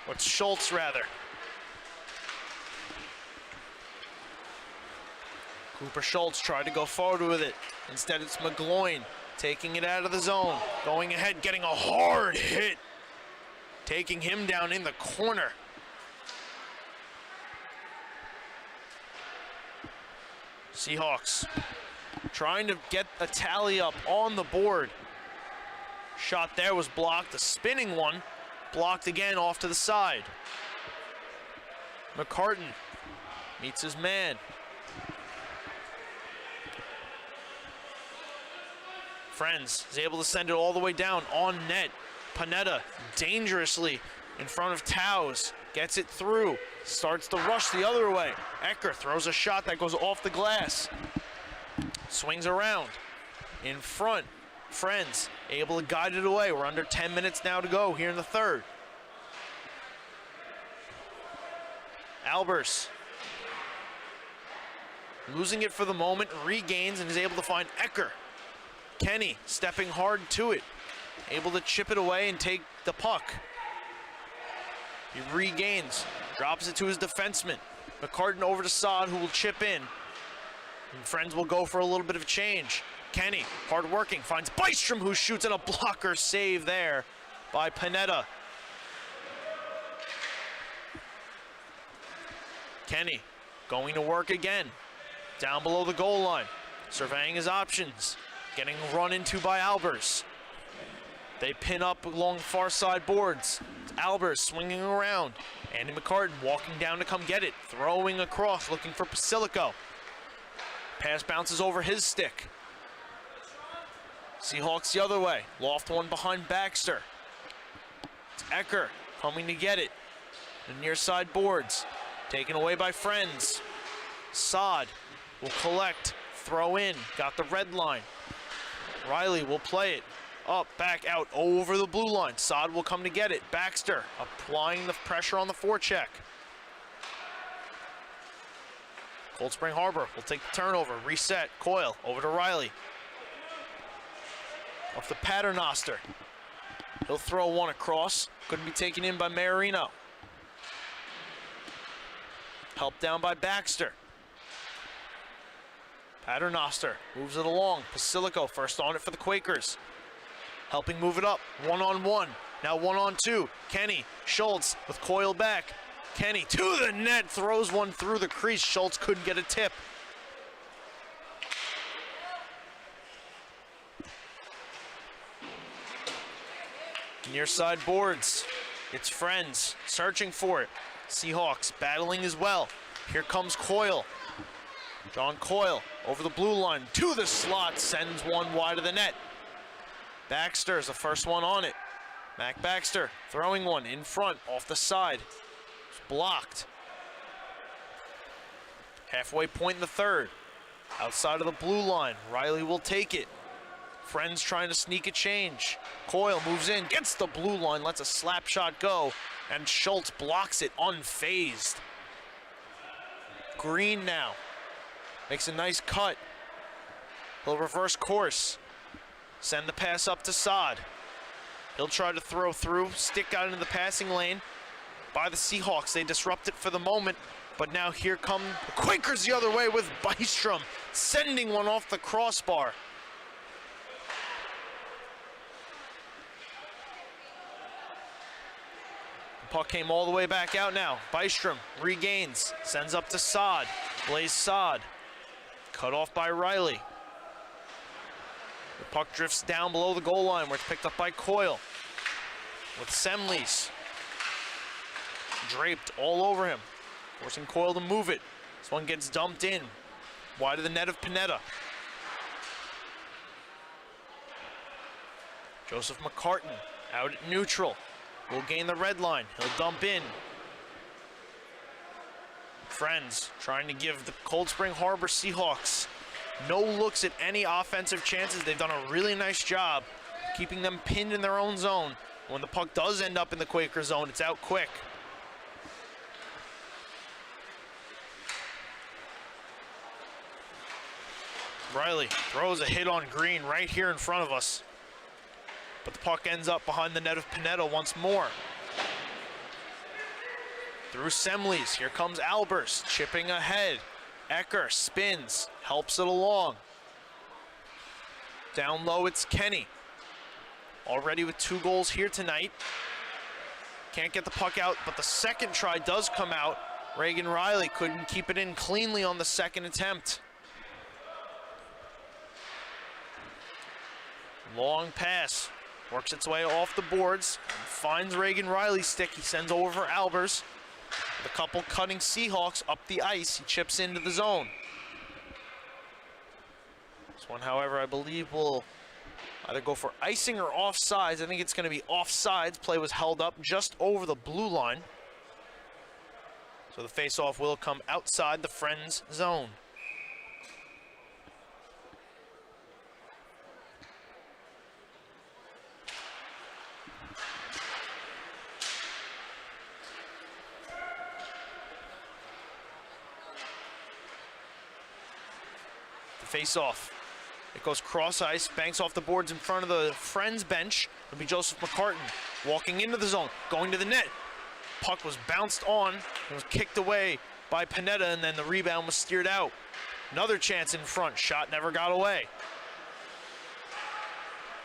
Or it's Schultz, rather. Cooper Schultz tried to go forward with it. Instead, it's McGloin taking it out of the zone. Going ahead, getting a hard hit. Taking him down in the corner. Seahawks trying to get a tally up on the board. Shot there was blocked, a spinning one, blocked again off to the side. McCartan meets his man. Friends is able to send it all the way down on net. Panetta dangerously in front of Towes, gets it through, starts to rush the other way. Ecker throws a shot that goes off the glass. Swings around, in front. Friends able to guide it away. We're under 10 minutes now to go here in the third. Albers losing it for the moment, regains and is able to find Ecker. Kenny stepping hard to it, able to chip it away and take the puck. He regains, drops it to his defenseman. McCartan over to Saad, who will chip in. And Friends will go for a little bit of change. Kenny, hard working, finds Bystrom, who shoots at a blocker save there by Panetta. Kenny going to work again, down below the goal line, surveying his options, getting run into by Albers. They pin up along far side boards. It's Albers swinging around. Andy McCartan walking down to come get it, throwing across, looking for Basilico. Pass bounces over his stick. Seahawks the other way. Loft one behind Baxter. It's Ecker coming to get it. The near side boards. Taken away by Friends. Sod will collect. Throw in. Got the red line. Riley will play it. Up, back, out, over the blue line. Sod will come to get it. Baxter applying the pressure on the forecheck. Cold Spring Harbor will take the turnover. Reset. Coyle over to Riley. Off the Paternoster. He'll throw one across. Couldn't be taken in by Marino. Helped down by Baxter. Paternoster moves it along. Basilico first on it for the Quakers. Helping move it up. 1-on-1. Now 1-on-2. Kenny. Schultz with Coyle back. Kenny to the net. Throws one through the crease. Schultz couldn't get a tip. Near side boards. It's Friends searching for it. Seahawks battling as well. Here comes Coyle. John Coyle over the blue line to the slot. Sends one wide of the net. Baxter is the first one on it. Mac Baxter throwing one in front off the side. It's blocked. Halfway point in the third. Outside of the blue line. Riley will take it. Friends trying to sneak a change. Coyle moves in, gets the blue line, lets a slap shot go, and Schultz blocks it unfazed. Green now makes a nice cut. He'll reverse course. Send the pass up to Sod. He'll try to throw through, stick out into the passing lane by the Seahawks. They disrupt it for the moment, but now here come the Quakers the other way with Bystrom sending one off the crossbar. Puck came all the way back out now. Bystrom regains, sends up to Sod. Blaze Sod. Cut off by Riley. The puck drifts down below the goal line where it's picked up by Coyle. With Semles draped all over him, forcing Coyle to move it. This one gets dumped in, wide of the net of Panetta. Joseph McCartan out at neutral. Will gain the red line. He'll dump in. Friends trying to give the Cold Spring Harbor Seahawks no looks at any offensive chances. They've done a really nice job keeping them pinned in their own zone. When the puck does end up in the Quaker zone, it's out quick. Riley throws a hit on Green right here in front of us. But the puck ends up behind the net of Panetta once more. Through Semles, here comes Albers, chipping ahead. Ecker spins, helps it along. Down low, it's Kenny. Already with 2 goals here tonight. Can't get the puck out, but the second try does come out. Reagan Riley couldn't keep it in cleanly on the second attempt. Long pass. Works its way off the boards, finds Reagan Riley's stick. He sends over for Albers. The couple cutting Seahawks up the ice. He chips into the zone. This one, however, I believe will either go for icing or offsides. I think it's going to be offsides. Play was held up just over the blue line. So the faceoff will come outside the Friends zone. Face-off. It goes cross ice, banks off the boards in front of the Friends bench. It'll be Joseph McCartan walking into the zone, going to the net. Puck was bounced on, it was kicked away by Panetta, and then the rebound was steered out. Another chance in front, shot never got away.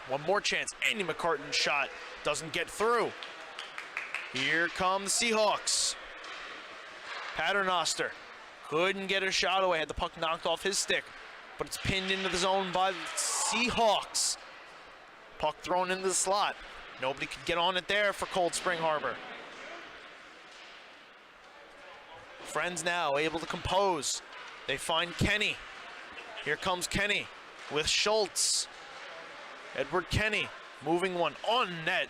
One more chance, Andy McCartan's shot doesn't get through. Here come the Seahawks. Paternoster couldn't get a shot away, had the puck knocked off his stick. But it's pinned into the zone by the Seahawks. Puck thrown into the slot. Nobody could get on it there for Cold Spring Harbor. Friends now able to compose. They find Kenny. Here comes Kenny with Schultz. Edward Kenny moving one on net.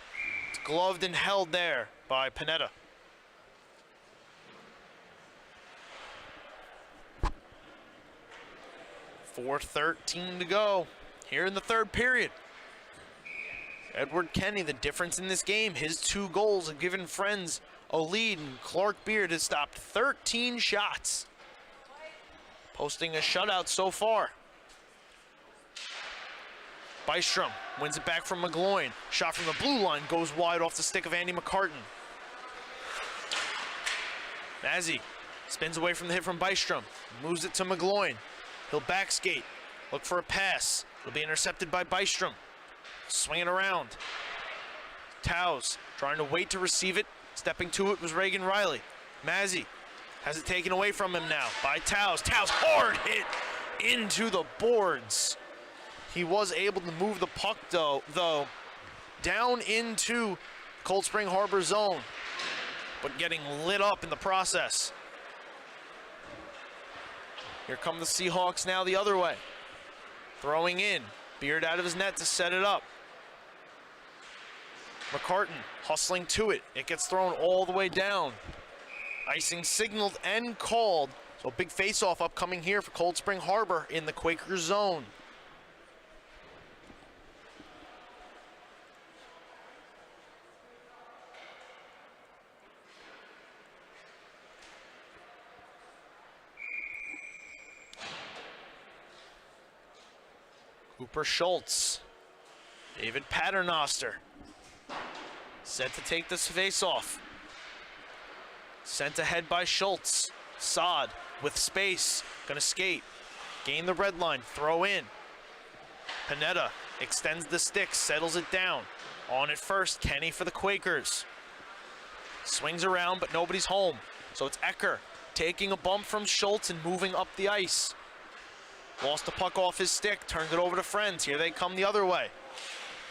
It's gloved and held there by Panetta. 4:13 to go here in the third period. Edward Kenny, the difference in this game. His 2 goals have given Friends a lead, and Clark Beard has stopped 13 shots, posting a shutout so far. Bystrom wins it back from McGloin. Shot from the blue line goes wide off the stick of Andy McCartan. Mazzy spins away from the hit from Bystrom, moves it to McGloin. He'll backskate, look for a pass. It'll be intercepted by Bystrom. Swinging around. Towes trying to wait to receive it. Stepping to it was Reagan Riley. Mazzy has it taken away from him now by Towes. Towes hard hit into the boards. He was able to move the puck though down into Cold Spring Harbor zone, but getting lit up in the process. Here come the Seahawks now the other way. Throwing in. Beard out of his net to set it up. McCartan hustling to it. It gets thrown all the way down. Icing signaled and called. So a big face-off upcoming here for Cold Spring Harbor in the Quaker zone. Cooper Schultz, David Paternoster, set to take this face-off. Sent ahead by Schultz. Saad with space, gonna skate, gain the red line, throw in. Panetta extends the stick, settles it down. On it first, Kenny for the Quakers. Swings around, but nobody's home. So it's Ecker taking a bump from Schultz and moving up the ice. Lost the puck off his stick, turns it over to Friends. Here they come the other way.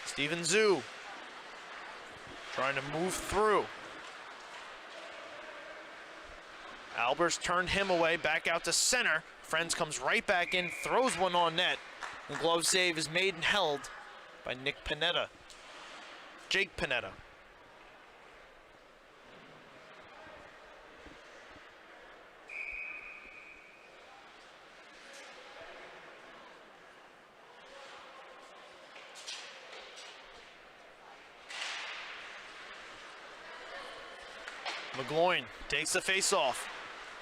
Steven Zhu trying to move through. Albers turned him away, back out to center. Friends comes right back in, throws one on net. The glove save is made and held by Nick Panetta. Jake Panetta. McGloin takes the face-off,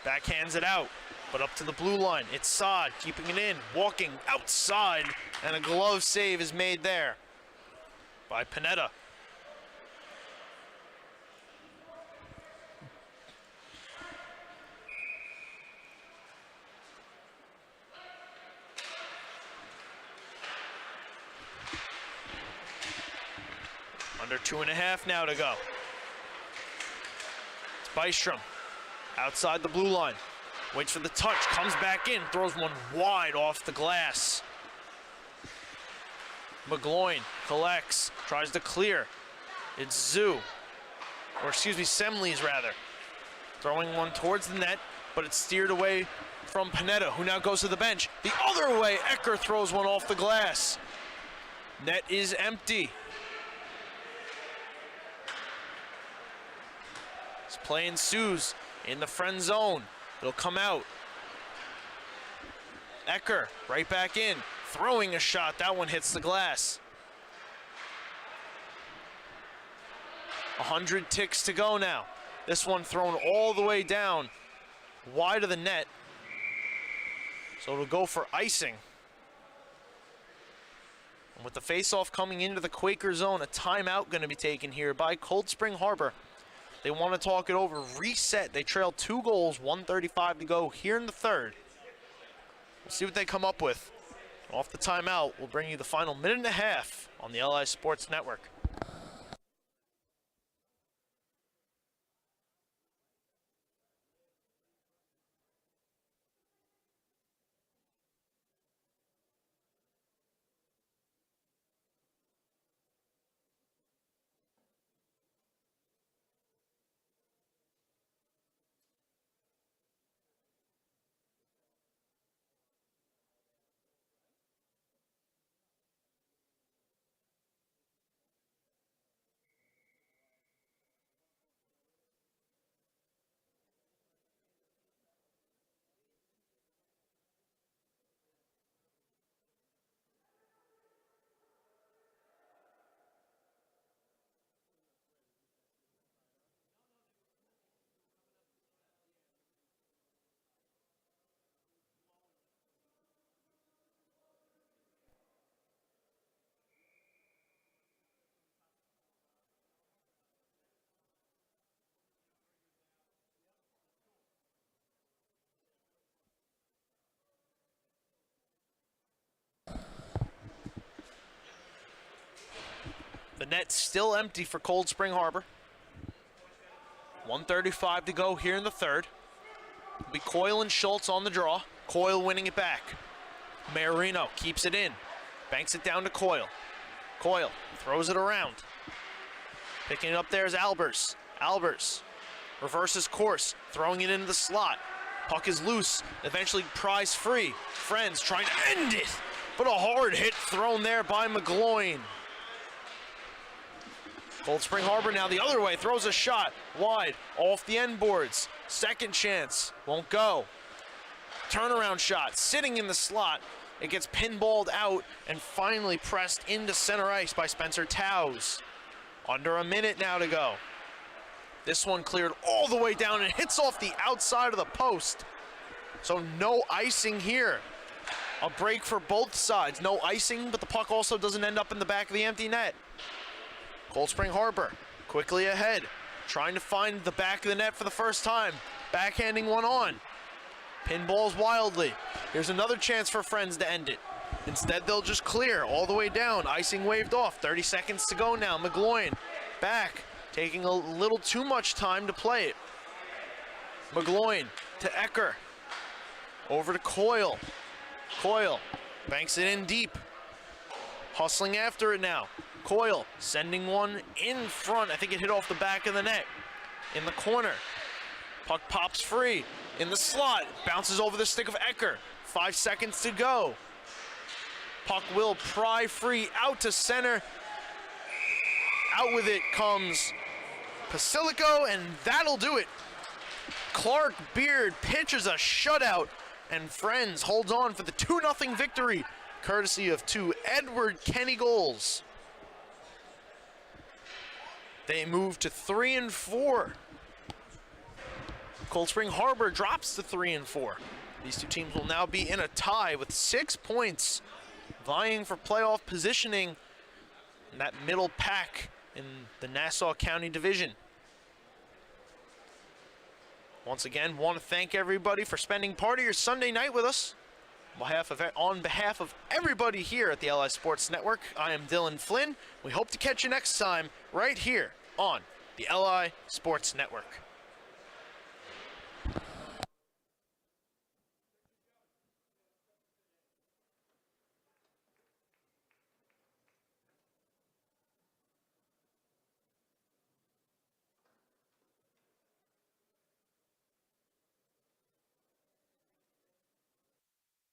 backhands it out, but up to the blue line. It's Saad keeping it in, walking outside, and a glove save is made there by Panetta. Under 2.5 now to go. Bystrom outside the blue line, waits for the touch, comes back in, throws one wide off the glass. McGloin collects, tries to clear. It's Zhu, or excuse me, Semles rather. Throwing one towards the net, but it's steered away from Panetta, who now goes to the bench. The other way, Ecker throws one off the glass. Net is empty. Play ensues in the friend zone. It'll come out. Ecker right back in, throwing a shot. That one hits the glass. 100 ticks to go now. This one thrown all the way down, wide of the net. So it'll go for icing. And with the face-off coming into the Quaker zone, a timeout going to be taken here by Cold Spring Harbor. They want to talk it over, reset. They trail 2 goals, 1:35 to go here in the third. We'll see what they come up with. Off the timeout, we'll bring you the final minute and a half on the LI Sports Network. net still empty for Cold Spring Harbor. 1:35 to go here in the third. It'll be Coyle and Schultz on the draw. Coyle winning it back. Marino keeps it in. Banks it down to Coyle. Coyle throws it around. Picking it up there is Albers. Albers reverses course, throwing it into the slot. Puck is loose, eventually prize free. Friends trying to end it, but a hard hit thrown there by McGloin. Cold Spring Harbor now the other way, throws a shot wide, off the end boards. Second chance, won't go. Turnaround shot, sitting in the slot. It gets pinballed out and finally pressed into center ice by Spencer Towes. Under a minute now to go. This one cleared all the way down and hits off the outside of the post. So no icing here. A break for both sides. No icing, but the puck also doesn't end up in the back of the empty net. Cold Spring Harbor quickly ahead, trying to find the back of the net for the first time. Backhanding one on. Pinballs wildly. Here's another chance for Friends to end it. Instead, they'll just clear all the way down. Icing waved off. 30 seconds to go now. McGloin back, taking a little too much time to play it. McGloin to Ecker. Over to Coyle. Coyle banks it in deep. Hustling after it now. Coyle sending one in front. I think it hit off the back of the net. In the corner. Puck pops free. In the slot. Bounces over the stick of Ecker. 5 seconds to go. Puck will pry free out to center. Out with it comes Pasilico, and that'll do it. Clark Beard pitches a shutout, and Friends holds on for the 2-0 victory, courtesy of 2 Edward Kenny goals. They move to 3-4. Cold Spring Harbor drops to 3-4. These two teams will now be in a tie with 6 points, vying for playoff positioning in that middle pack in the Nassau County Division. Once again, want to thank everybody for spending part of your Sunday night with us. On behalf of everybody here at the LI Sports Network, I am Dylan Flynn. We hope to catch you next time right here on the LI Sports Network.